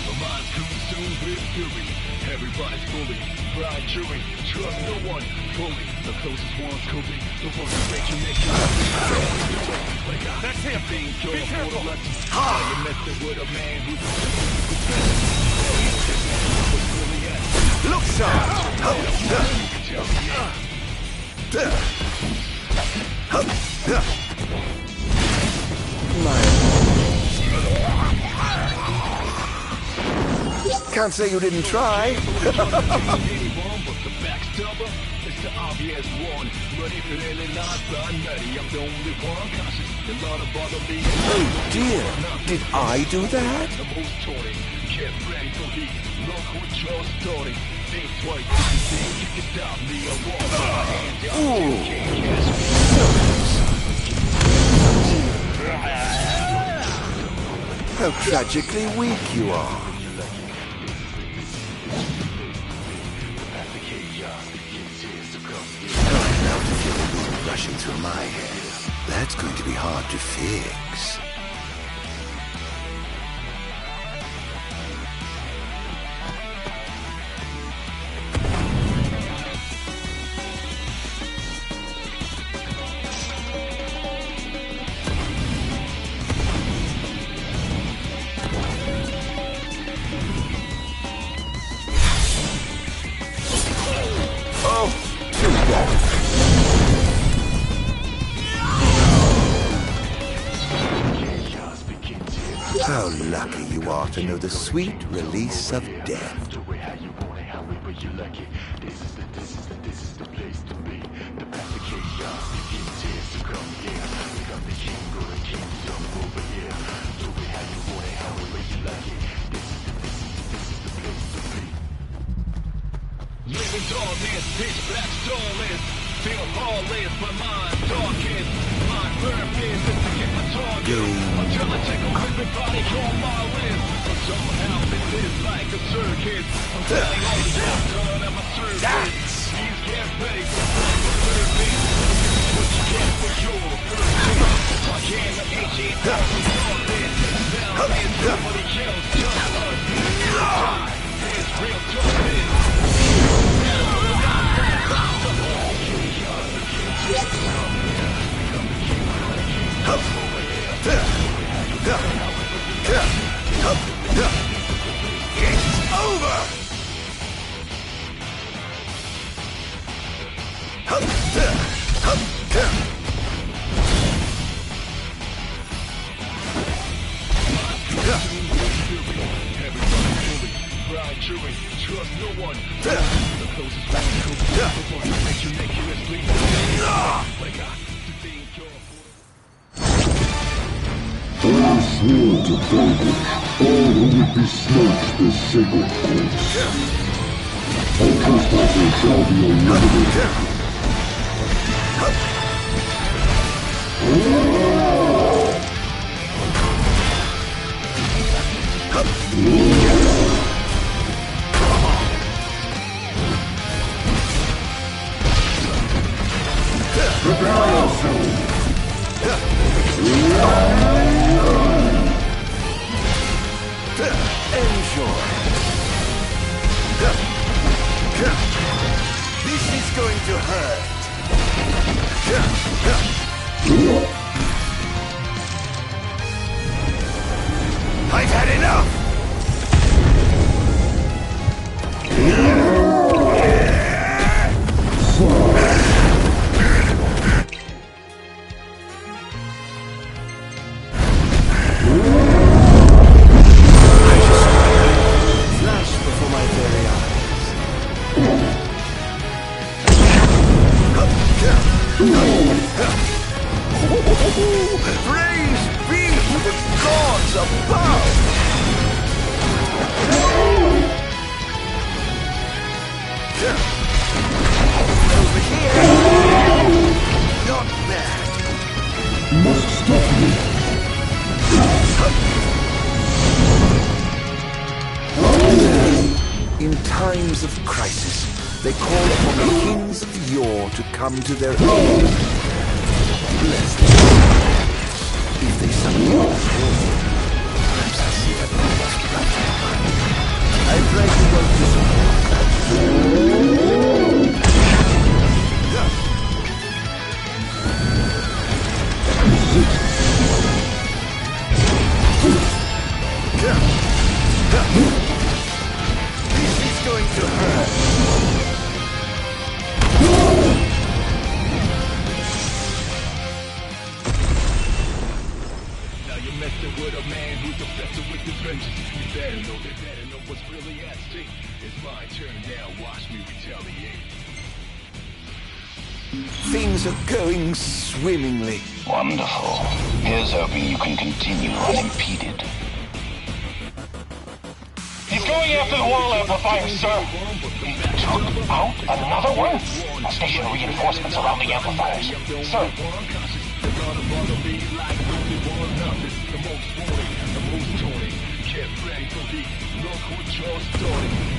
My mind's consumed with fury. Everybody's fully fried jury. Trust no one fully. The closest ones could be the ones who make you That's him. Be careful. You messing with a man who's look sharp. Can't say you didn't try. Oh dear, did I do that? How tragically weak you are. Rushing through my head. That's going to be hard to fix. Oh, too bad. How lucky you are to know the sweet release of death. Living darkness, pitch black starless. Feel heartless, my mind darkest. My purpose is to get my target until I take off everybody on my list. But somehow this is like a circus. I'm telling all the done at my service. These can't pay for the service. What you get for your purchase. I can't ancient darkness. Now there's nobody else, just us. It's real toughness. It's over! Trust no one. The closest one could be the one who makes you ridiculously. I swore to David, all who would besmirch the sacred course. All trespassers shall be eliminated. Prepare yourself. Enjoy. This is going to hurt. I've had enough. Praise be to the gods above! Over here! Not bad! Must stop me! In times of crisis, they call upon the kings of yore to come to their aid. Bless them. If they suddenly overthrow me, perhaps I'll see that one must right. I pray you won't This is going to hurt. With a man who's obsessed with his vengeance. You better know what's really at stake. It's my turn now, watch me retaliate. Things are going swimmingly. Wonderful. Here's hoping you can continue unimpeded. He's going after the wall amplifier, sir. He took out another one? I'll station reinforcements around the amplifiers. Sir.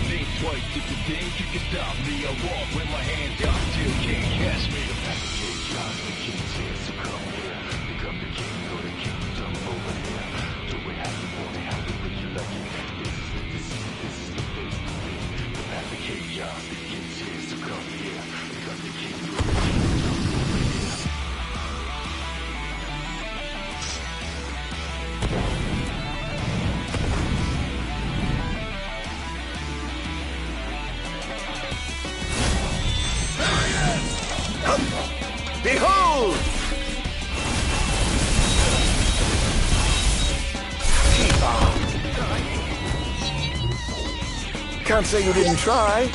Think twice if you think you can stop me. I walk with my hands out, still can't catch me. The king's here, so come here. Become the king or the kingdom over here. Do we have the money? How do you like it? This is the place to be. The path of chaos, the king's here, so come here. Become the king or the kingdom over here. Behold! Can't say you didn't try.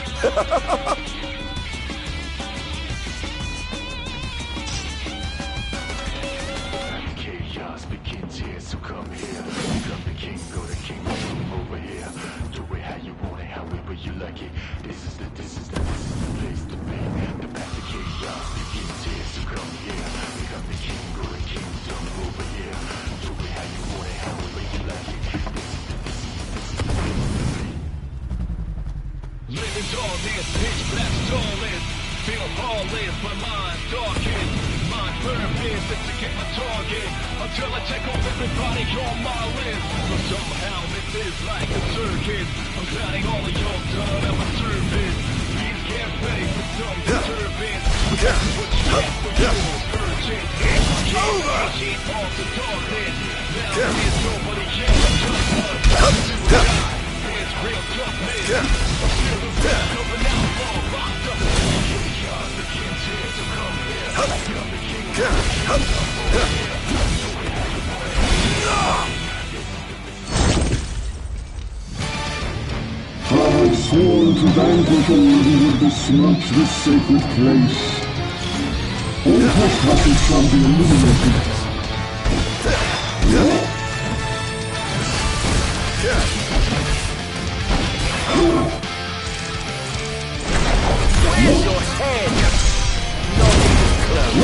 Chaos begins here, so come here. Become the king or the kingdom over here. Do it how you want it, however you like it. This is the place to be. The path of chaos begins here, so come here. Become the king or the kingdom over here. Do it how you want it, however you like it. This is the place to be. Living darkness, pitch black stallness. Feel lawless, my mind's darkened. Mind purpose is to get my target. Until I check off everybody on my list. But somehow this is like a circus. I'm counting all of your done at my service. These can't pay for some disturbance. This is what you get for yours, urgent. Over! Off the darkness. Now there's nobody else. It's real toughness. I'm still the best of an outlaw locked up. Chaos begins here, so come here. Become the king. I have sworn to vanquish all who would besmirch this sacred place. All trespassers shall be eliminated. Where's your head? Not even close.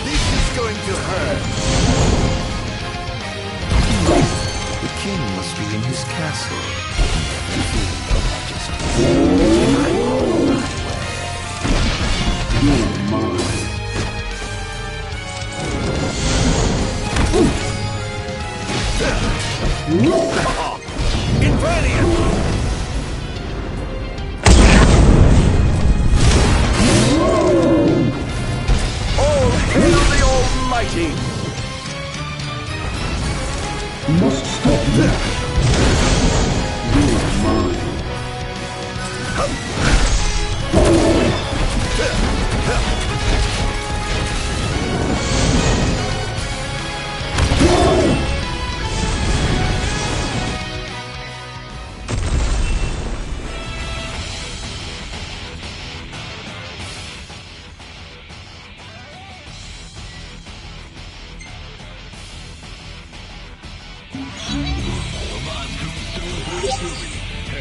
This is going to hurt. The king must be in his castle. Defeat your majesty. I know my way. You're mine. Invernian! All hail the Almighty! Must stop that. You're mine.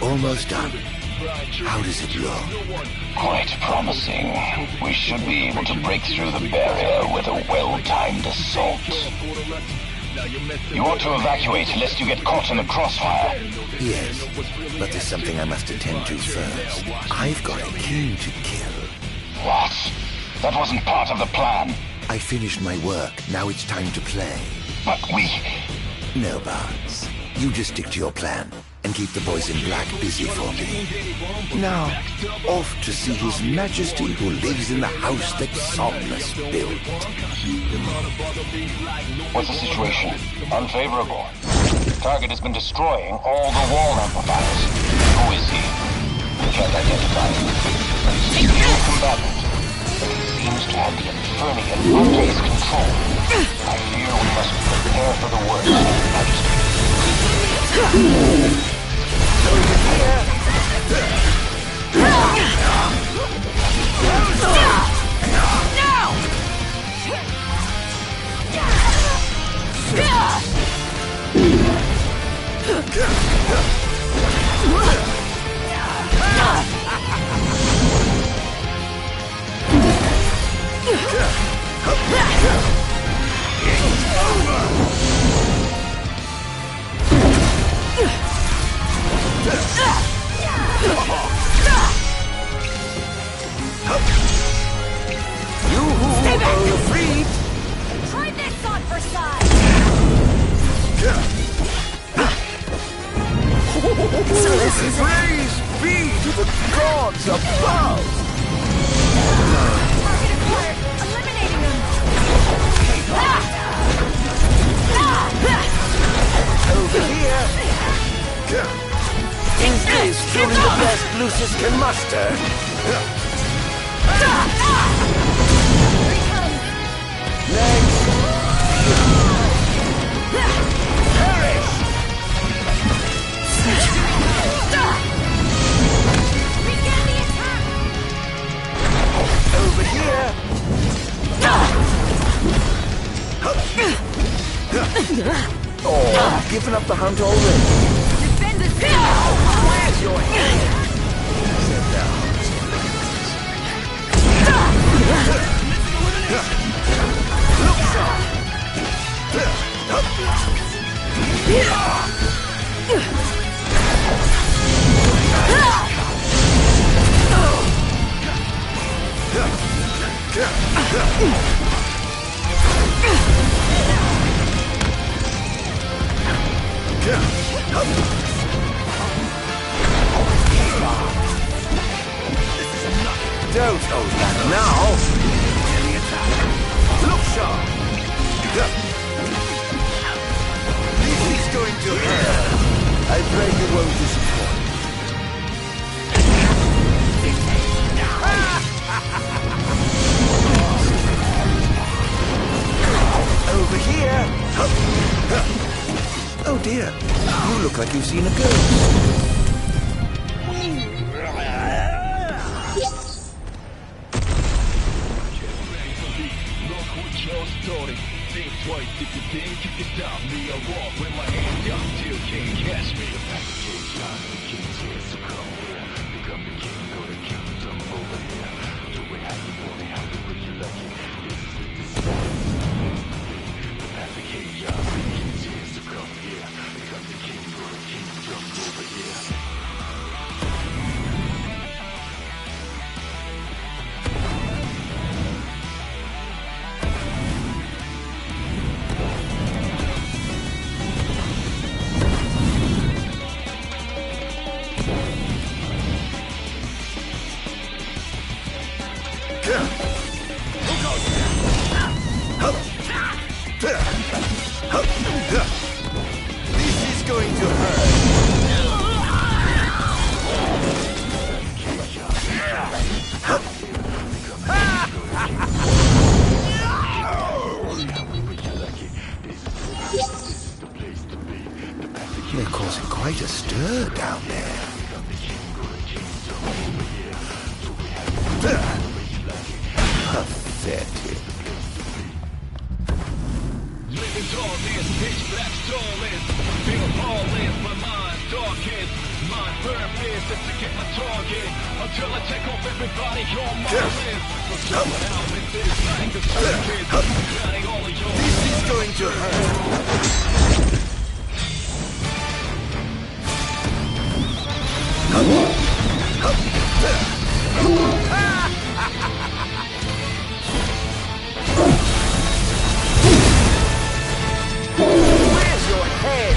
Almost done. How does it look? Quite promising. We should be able to break through the barrier with a well-timed assault. You ought to evacuate lest you get caught in the crossfire. Yes, but there's something I must attend to first. I've got a king to kill. What? That wasn't part of the plan. I finished my work. Now it's time to play. But we... No, Barnes. You just stick to your plan and keep the boys in black busy for me. Now, off to see His Majesty who lives in the house that Somnus built. What's the situation? Unfavorable. Target has been destroying all the wall amplifiers. Who is he? We can't identify him. He's a new combatant. But he seems to have the Infernian under his control. I fear we must prepare for the worst, Majesty. Try this on for size! Praise be to the gods above! Target acquired! Eliminating them! Over here! These days, truly the best Lucius can muster. Next! Perish! Begin the attack! Over here! Oh, given up the hunt already. Defend the city! Where's your hand? Sit down. Look sharp! Don't hold back now! Any attack. Look sharp! This is going to hurt. I pray you won't disappoint. Over here! Oh dear, you look like you've seen a ghost. Think twice if you think you can stop me. I walk with my hands down till you can't catch me. The king's here, so come here. Become the king, go to kingdom over here. Do it how you want it, how you would you like it. This is the path of chaos. The king's here, so come here. Become the king, go to kingdom over here. This is going to hurt. They're causing quite a stir down there. Pathetic. Living darkness, pitch black starless. Feel lawless, my mind's darkest. until I take off everybody on my list. So somehow this is like a circus. I'm counting all of your This is going to hurt. Where's your head?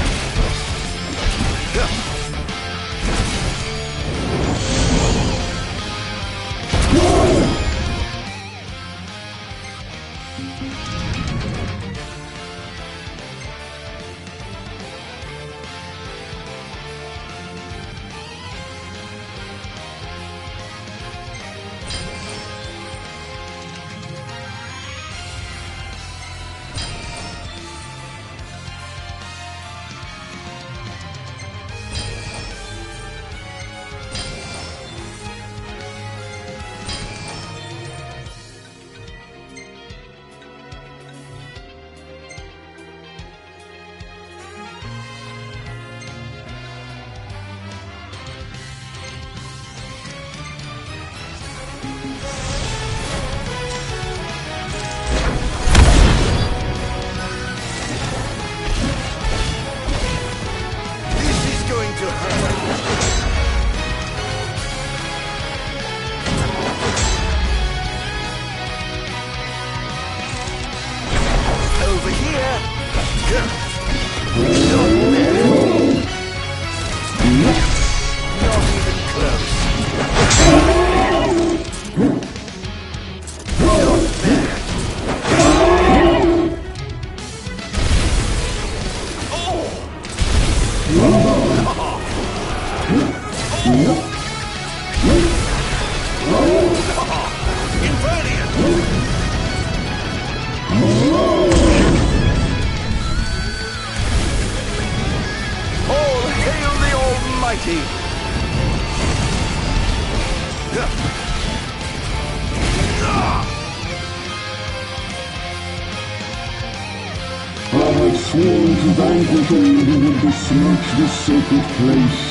Sworn to vanquish all who would besmirch this sacred place.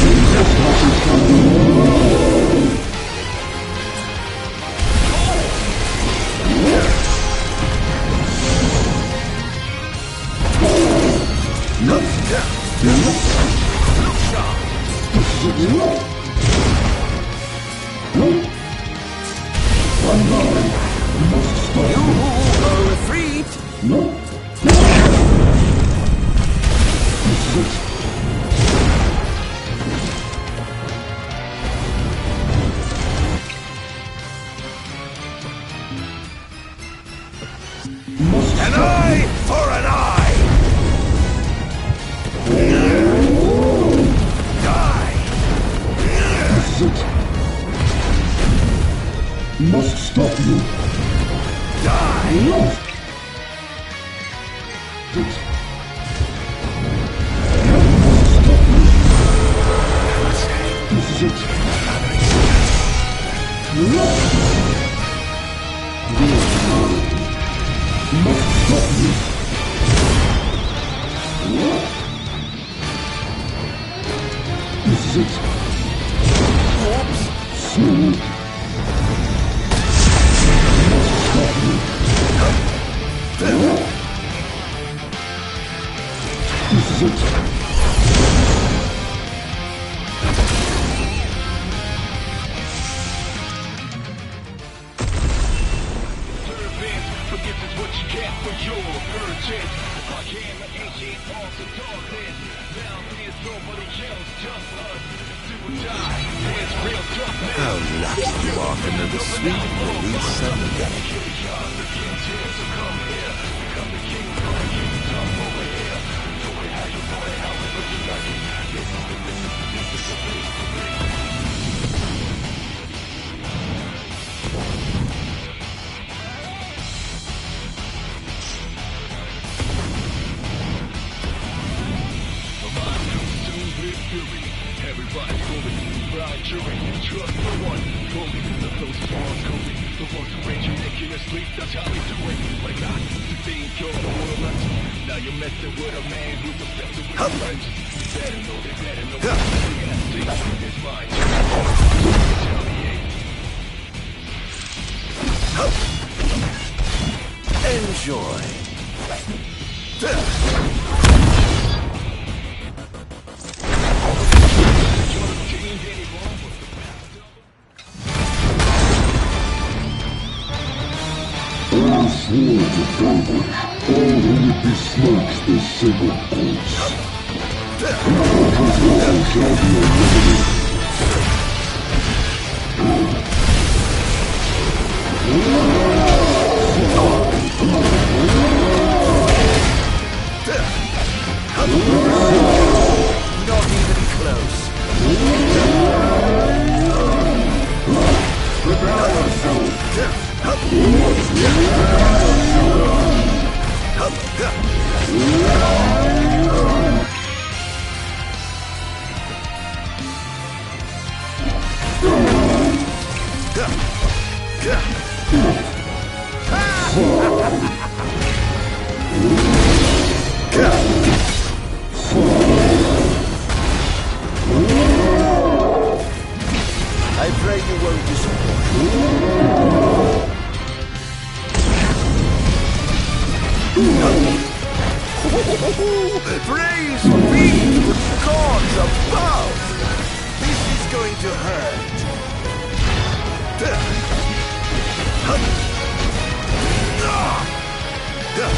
Injustice shall be known. An eye for an eye! Die! This is it. Must stop you. Die! This is it. Must stop you. This is it. Oops. Soon. Must stop you. This is it. How lucky you are to know the sweet release Sunday. Everybody's going blind jury, trust no one. Kobe, the closest ones, Kobe. The ones who raise you naked and sleep, that's how we do it. Like not to think you're the world. Now you're messing with a man who's obsessed with his friends. They better know, they better know. Enjoy. I swore to vanquish all who would besmirch the sacred course. Now shall be eliminated. Not even close. Prepare yourself. I pray you won't disappoint. Praise be to the gods above! This is going to hurt. Now then.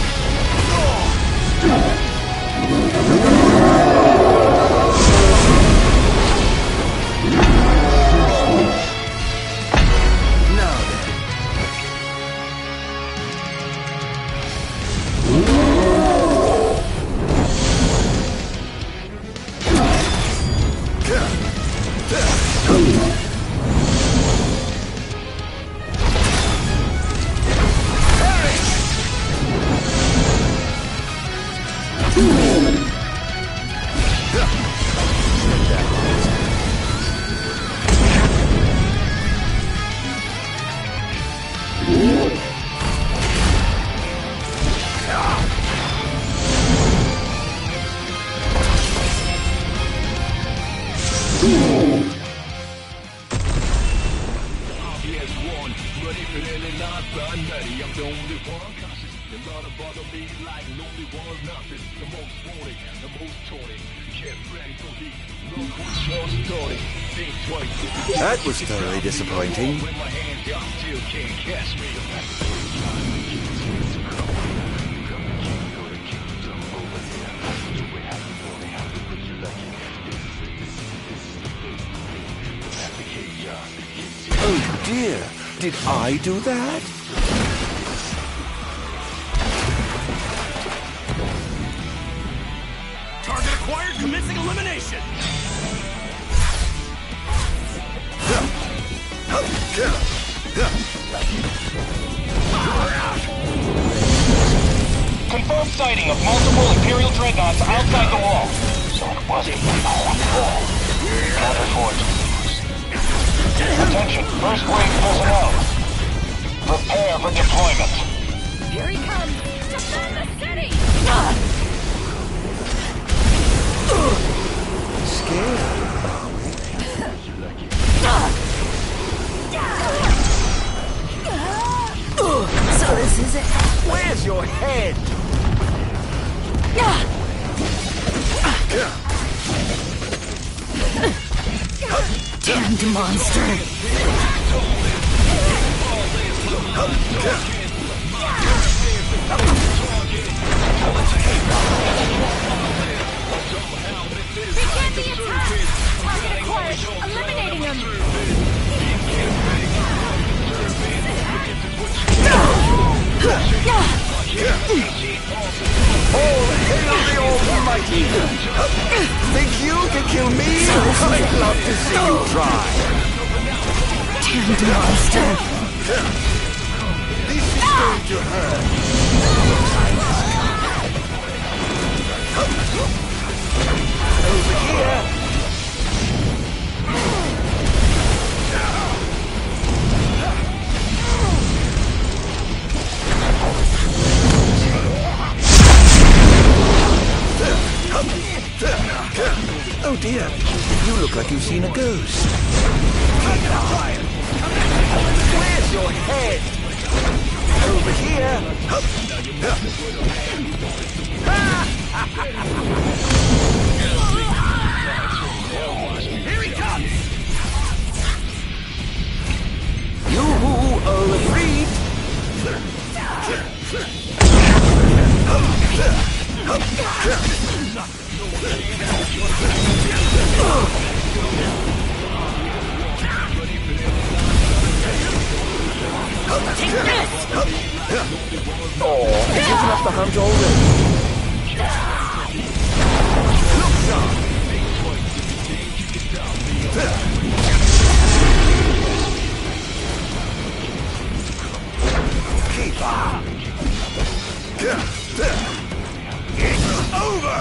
That was thoroughly disappointing. Oh dear, did I do that? Target acquired, commencing elimination! Confirmed sighting of multiple Imperial dreadnoughts outside the wall. So it wasn't counterforce. Attention, first wave personnel. Prepare for deployment. Here he comes! Defend the city! Scared? So this is it. Where's your head? Damned monster! They can't be attacked! Target acquired! Eliminating them! All hail the Almighty! Think you can kill me? I'd love to see you try! Damned monster! This is going to hurt! Over here! Oh dear, you look like you've seen a ghost. Where's your head? Over here. Here he comes! You are afraid. Take this! Oh, giving up the hunt already. Look, son. Keep on. It's over.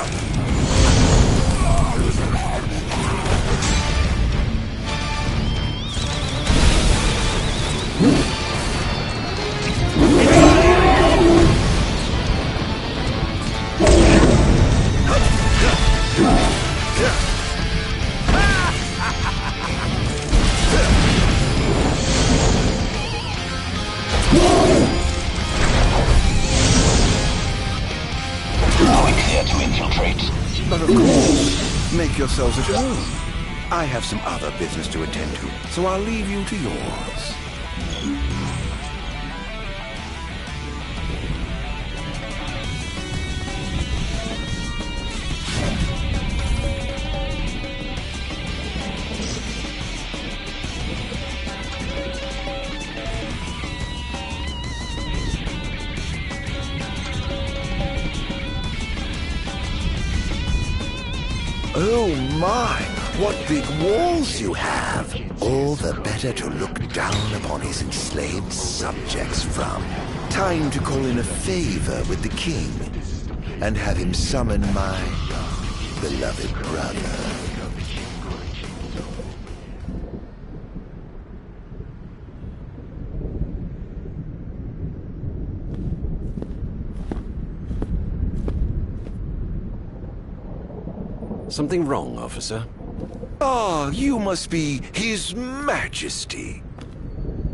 But of course, make yourselves at home. I have some other business to attend to, so I'll leave you to yours. Oh my, what big walls you have! All the better to look down upon his enslaved subjects from. Time to call in a favor with the king, and have him summon my beloved brother. Something wrong, officer? Ah, you must be His Majesty.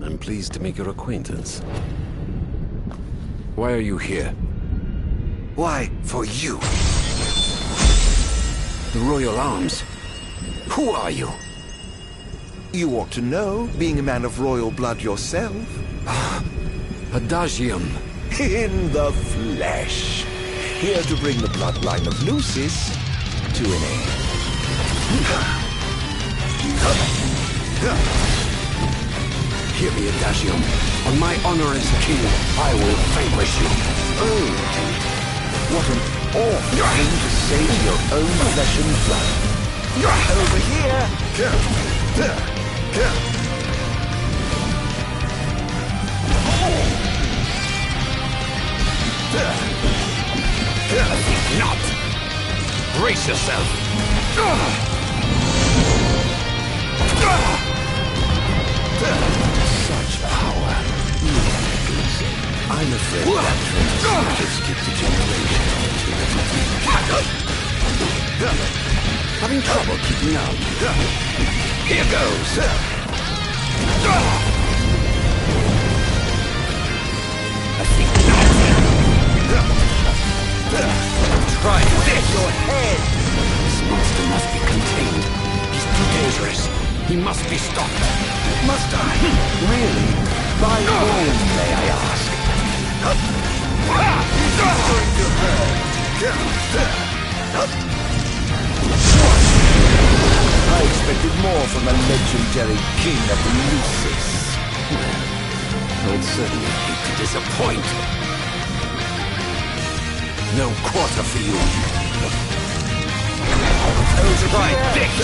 I'm pleased to make your acquaintance. Why are you here? Why, for you. The Royal Arms. Who are you? You ought to know, being a man of royal blood yourself. Adagium. In the flesh. Here to bring the bloodline of Lucis to an end. Hear me, Adagium. On my honor as king, I will vanquish you. Oh, what an awful thing to say to your own flesh and blood. Over here! I think not. Brace yourself. Such power. I'm afraid that trend has skipped a generation. Having trouble keeping up. Here goes. I think not. Try this. Your head. This monster must be contained. He's too dangerous. He must be stopped. Must I? Really? By whom, may I ask? I expected more from the legendary king of Lucis. I would certainly hate to disappoint. No quarter for you. Try this!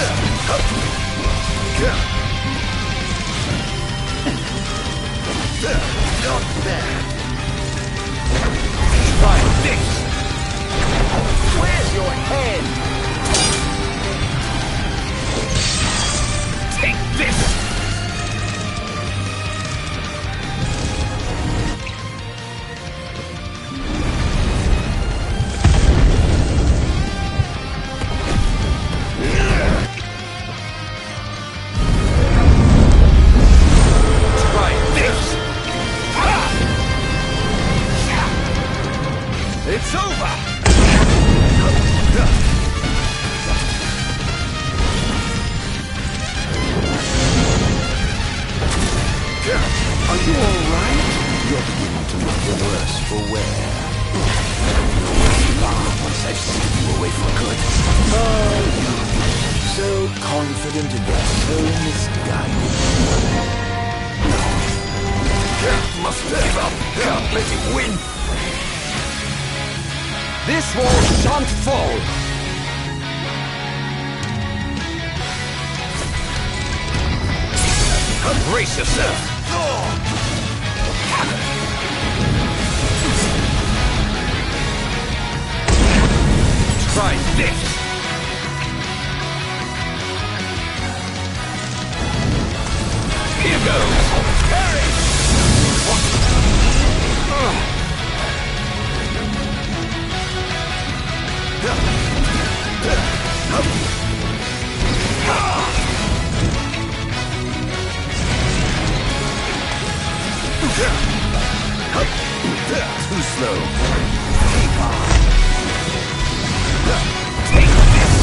Not bad. Try this! Where's your head? Take this! confident and yet so misguided. Must give up. Can't let him win. This wall shan't fall. Brace yourself. Try this. Here goes. Parry. Too slow. Take this.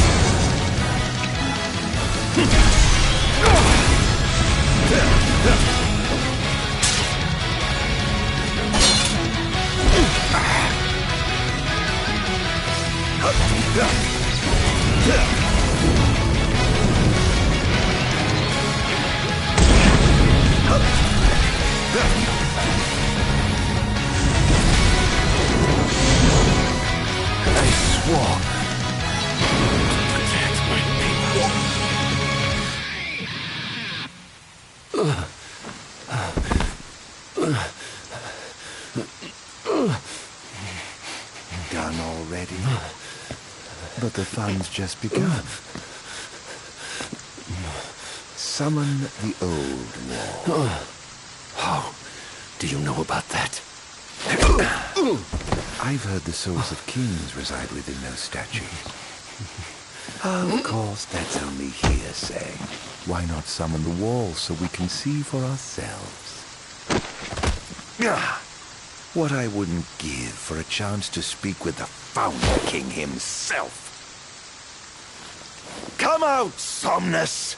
Done already? But the fun's just begun. Summon the old wall. How do you know about that? I've heard the souls of kings reside within those statues. Of course, that's only hearsay. Why not summon the wall so we can see for ourselves? What I wouldn't give for a chance to speak with the Founder King himself. Come out, Somnus!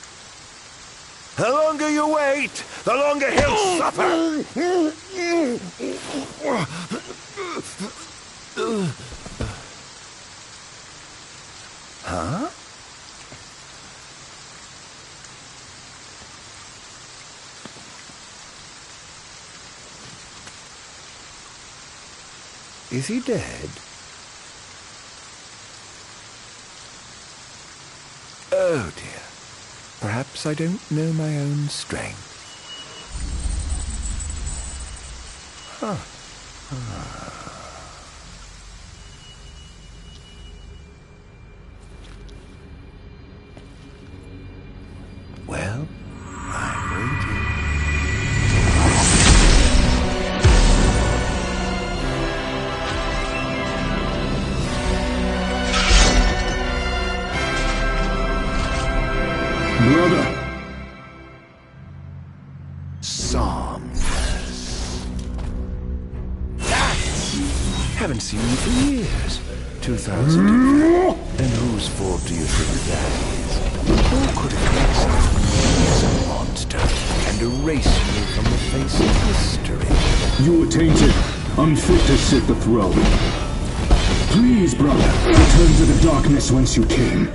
The longer you wait, the longer he'll suffer! Huh? Is he dead? Oh dear. Perhaps I don't know my own strength. Huh. Well, I'm waiting. Brother. Somnus. Haven't seen you for years. 2000. And whose fault do you think that is? Who could have exiled me as a monster and erased me from the face of history? You were tainted, unfit to sit the throne. Please, brother, return to the darkness whence you came.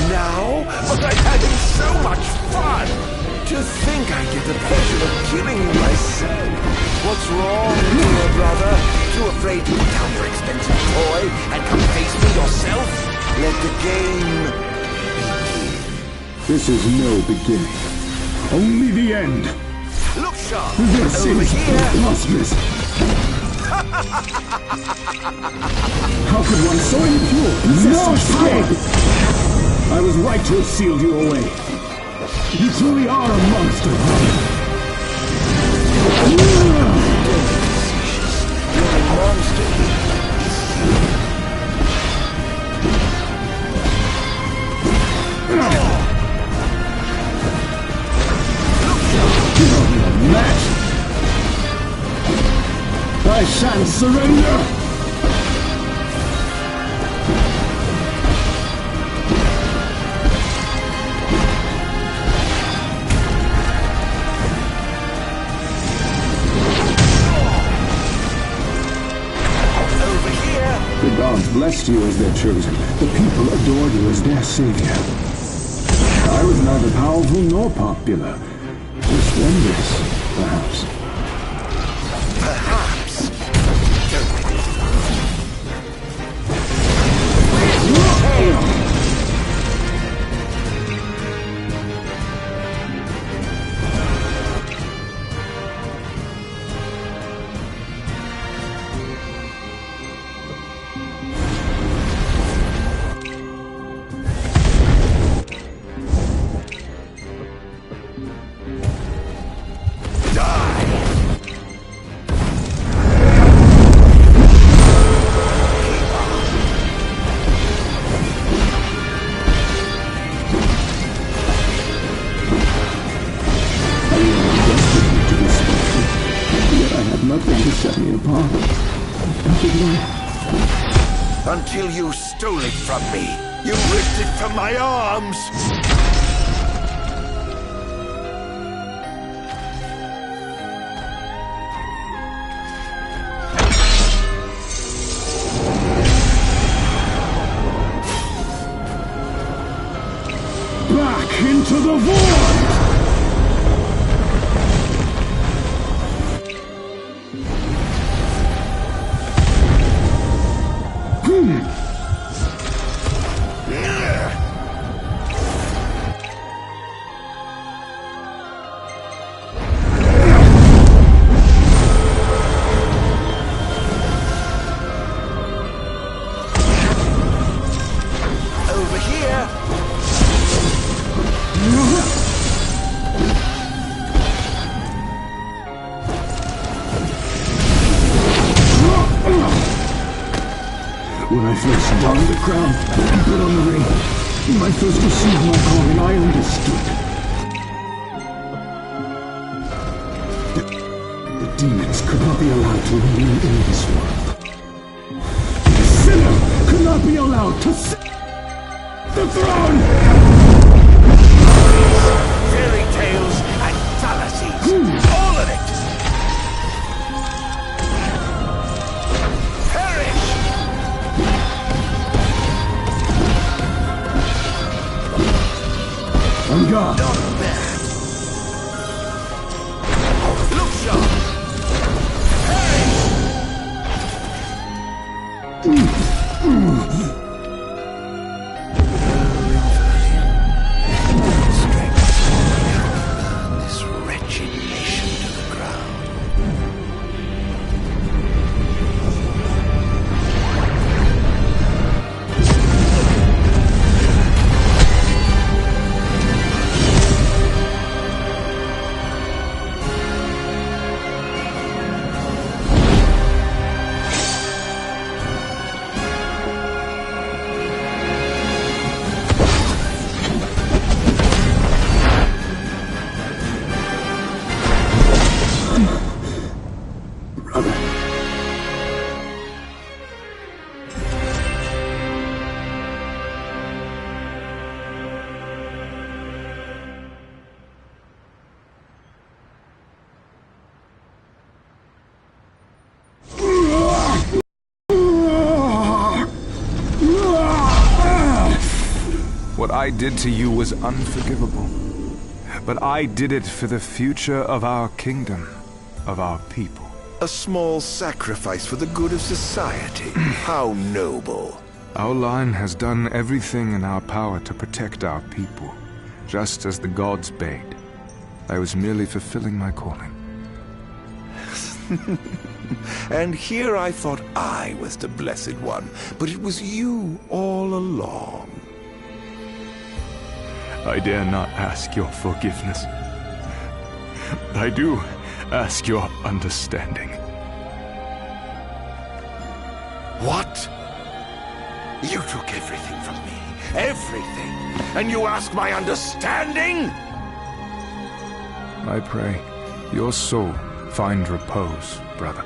Now? But I'm having so much fun! To think I get the pleasure of killing you myself! What's wrong, dear brother? Too afraid to become your expensive toy and come face me yourself? Let the game begin. This is no beginning. Only the end. Look sharp! This Over is here! preposterous. How could one so impure possess such power? I was right to have sealed you away. You truly are a monster, brother. You're a monster. Match. I shan't surrender. The gods blessed you as their chosen. The people adored you as their savior. I I was neither powerful nor popular. Just wondrous, perhaps. Perhaps. Nothing to set me apart. Until you stole it from me. You ripped it from my arms. Back into the void! Over here. When I first donned the crown and put on the ring, when I first received my calling, I understood. The demons could not be allowed to remain in this world. The sinner could not be allowed to sit the throne! Fairy tales and fallacies. All of it. Perish! On guard. Not bad. Look sharp. This wretched nation to the ground. What I did to you was unforgivable. But I did it for the future of our kingdom, of our people. A small sacrifice for the good of society. How noble. Our line has done everything in our power to protect our people, just as the gods bade. I was merely fulfilling my calling. And here I thought I was the Blessed One, but it was you all along. I dare not ask your forgiveness. I do ask your understanding. What? You took everything from me. Everything. And you ask my understanding? I pray your soul find repose, brother.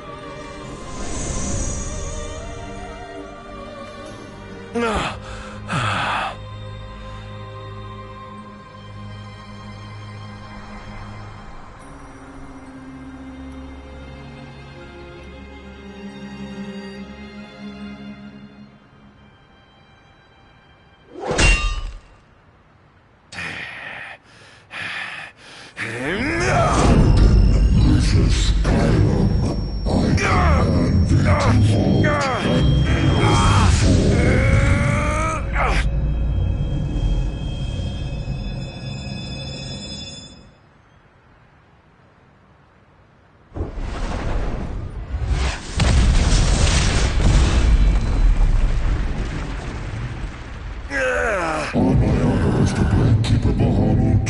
is the great keeper Bahamut.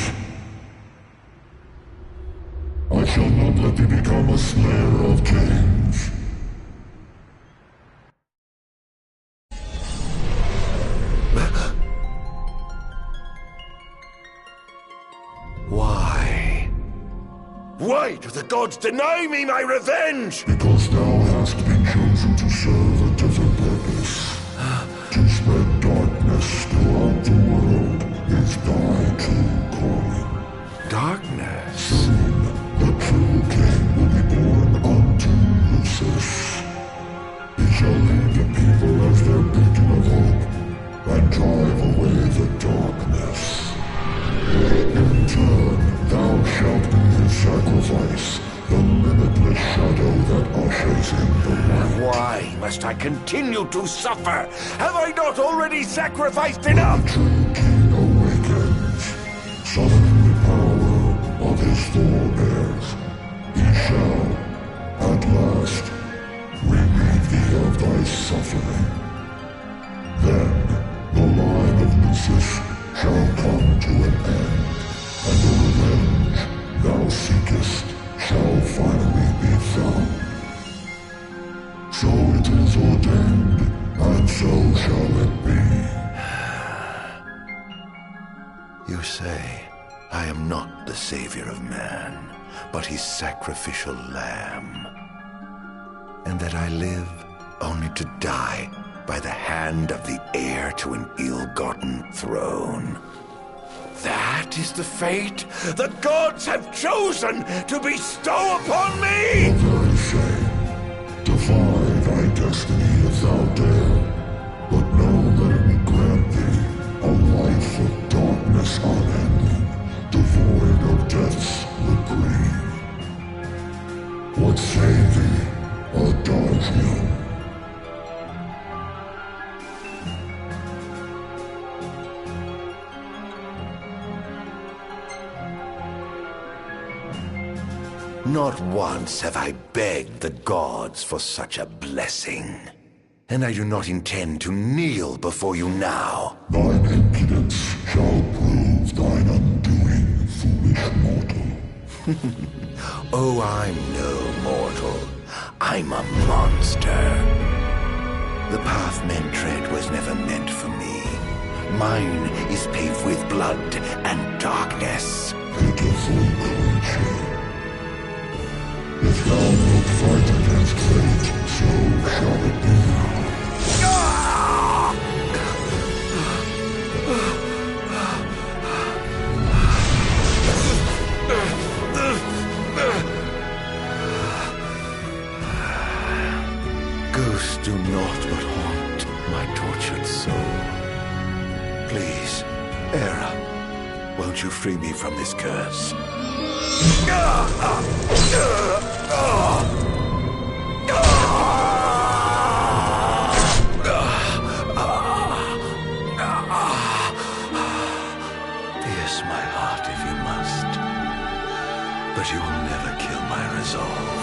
I shall not let thee become a slayer of kings. Why? Why do the gods deny me my revenge? Because thou hast been chosen to serve a different purpose. To spread darkness throughout the world is thy true calling. Darkness? Soon, the true king will be born unto Lucis. He shall lead the people as their beacon of hope, and drive away the darkness. In turn, thou shalt be his sacrifice, the limitless shadow that ushers in the light. Why must I continue to suffer? Have I not already sacrificed enough? The true king awakens, summoning the power of his forebears. He shall, at last, relieve thee of thy suffering. Then, the line of Lucis shall come to an end, and the revenge thou seekest shall finally be found. So it is ordained, and so shall it be. You say, I am not the savior of man, but his sacrificial lamb. And that I live only to die by the hand of the heir to an ill-gotten throne. That is the fate the gods have chosen to bestow upon me! The very same. Defy thy destiny if thou dare, but know that it will grant thee a life of darkness unending, devoid of death's reprieve. What say thee, Adagio? Not once have I begged the gods for such a blessing. And I do not intend to kneel before you now. Thine impudence shall prove thine undoing, foolish mortal. Oh, I'm no mortal. I'm a monster. The path men tread was never meant for me. Mine is paved with blood and darkness. Pitiful creature. If thou wilt fight against fate, so shall it be. Ghosts do naught but haunt my tortured soul. Please, Era, won't you free me from this curse? Pierce my heart if you must, but you will never kill my resolve.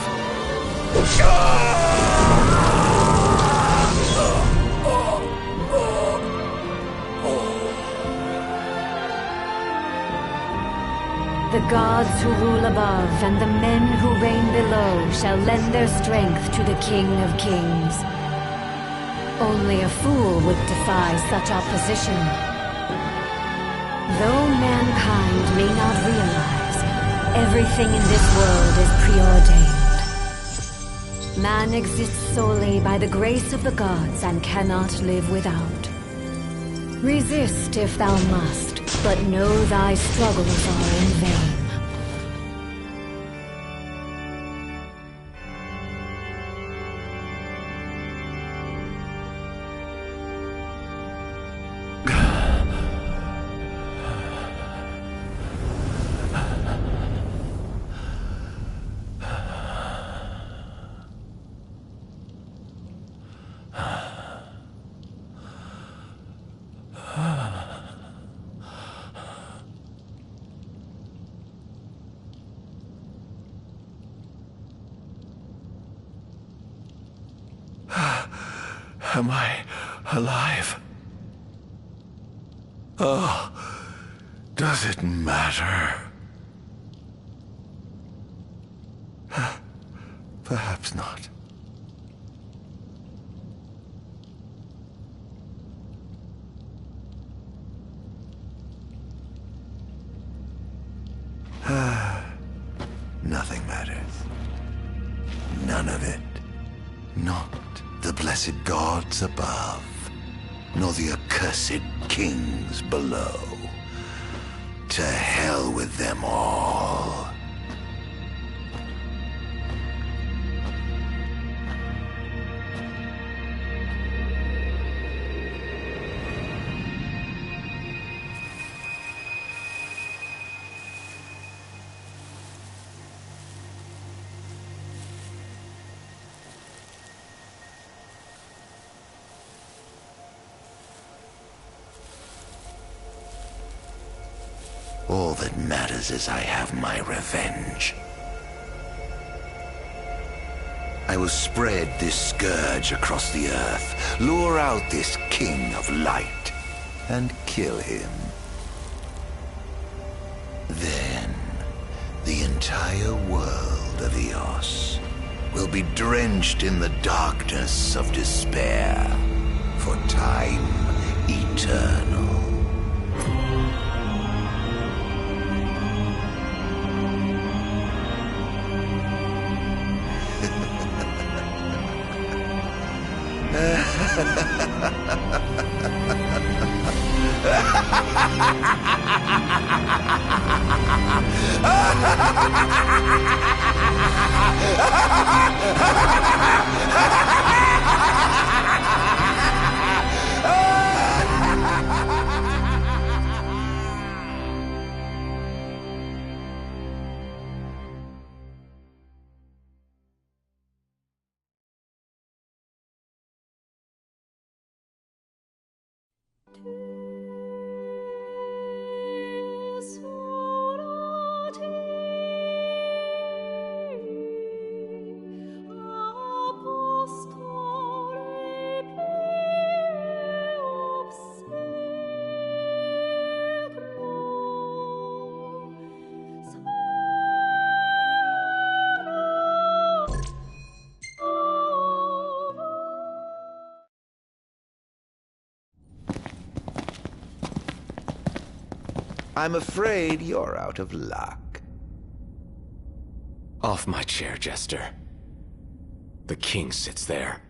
The gods who rule above and the men who reign below shall lend their strength to the King of Kings. Only a fool would defy such opposition. Though mankind may not realize, everything in this world is preordained. Man exists solely by the grace of the gods and cannot live without. Resist if thou must, but know thy struggles are in vain. Am I alive? Oh, Does it matter? Perhaps not. Nothing matters. None of it. Not the blessed gods above, nor the accursed kings below. To hell with them all. All that matters is I have my revenge. I will spread this scourge across the earth, lure out this king of light, and kill him. Then, the entire world of Eos will be drenched in the darkness of despair for time eternal. I'm afraid you're out of luck. Off my chair, Jester. The king sits there.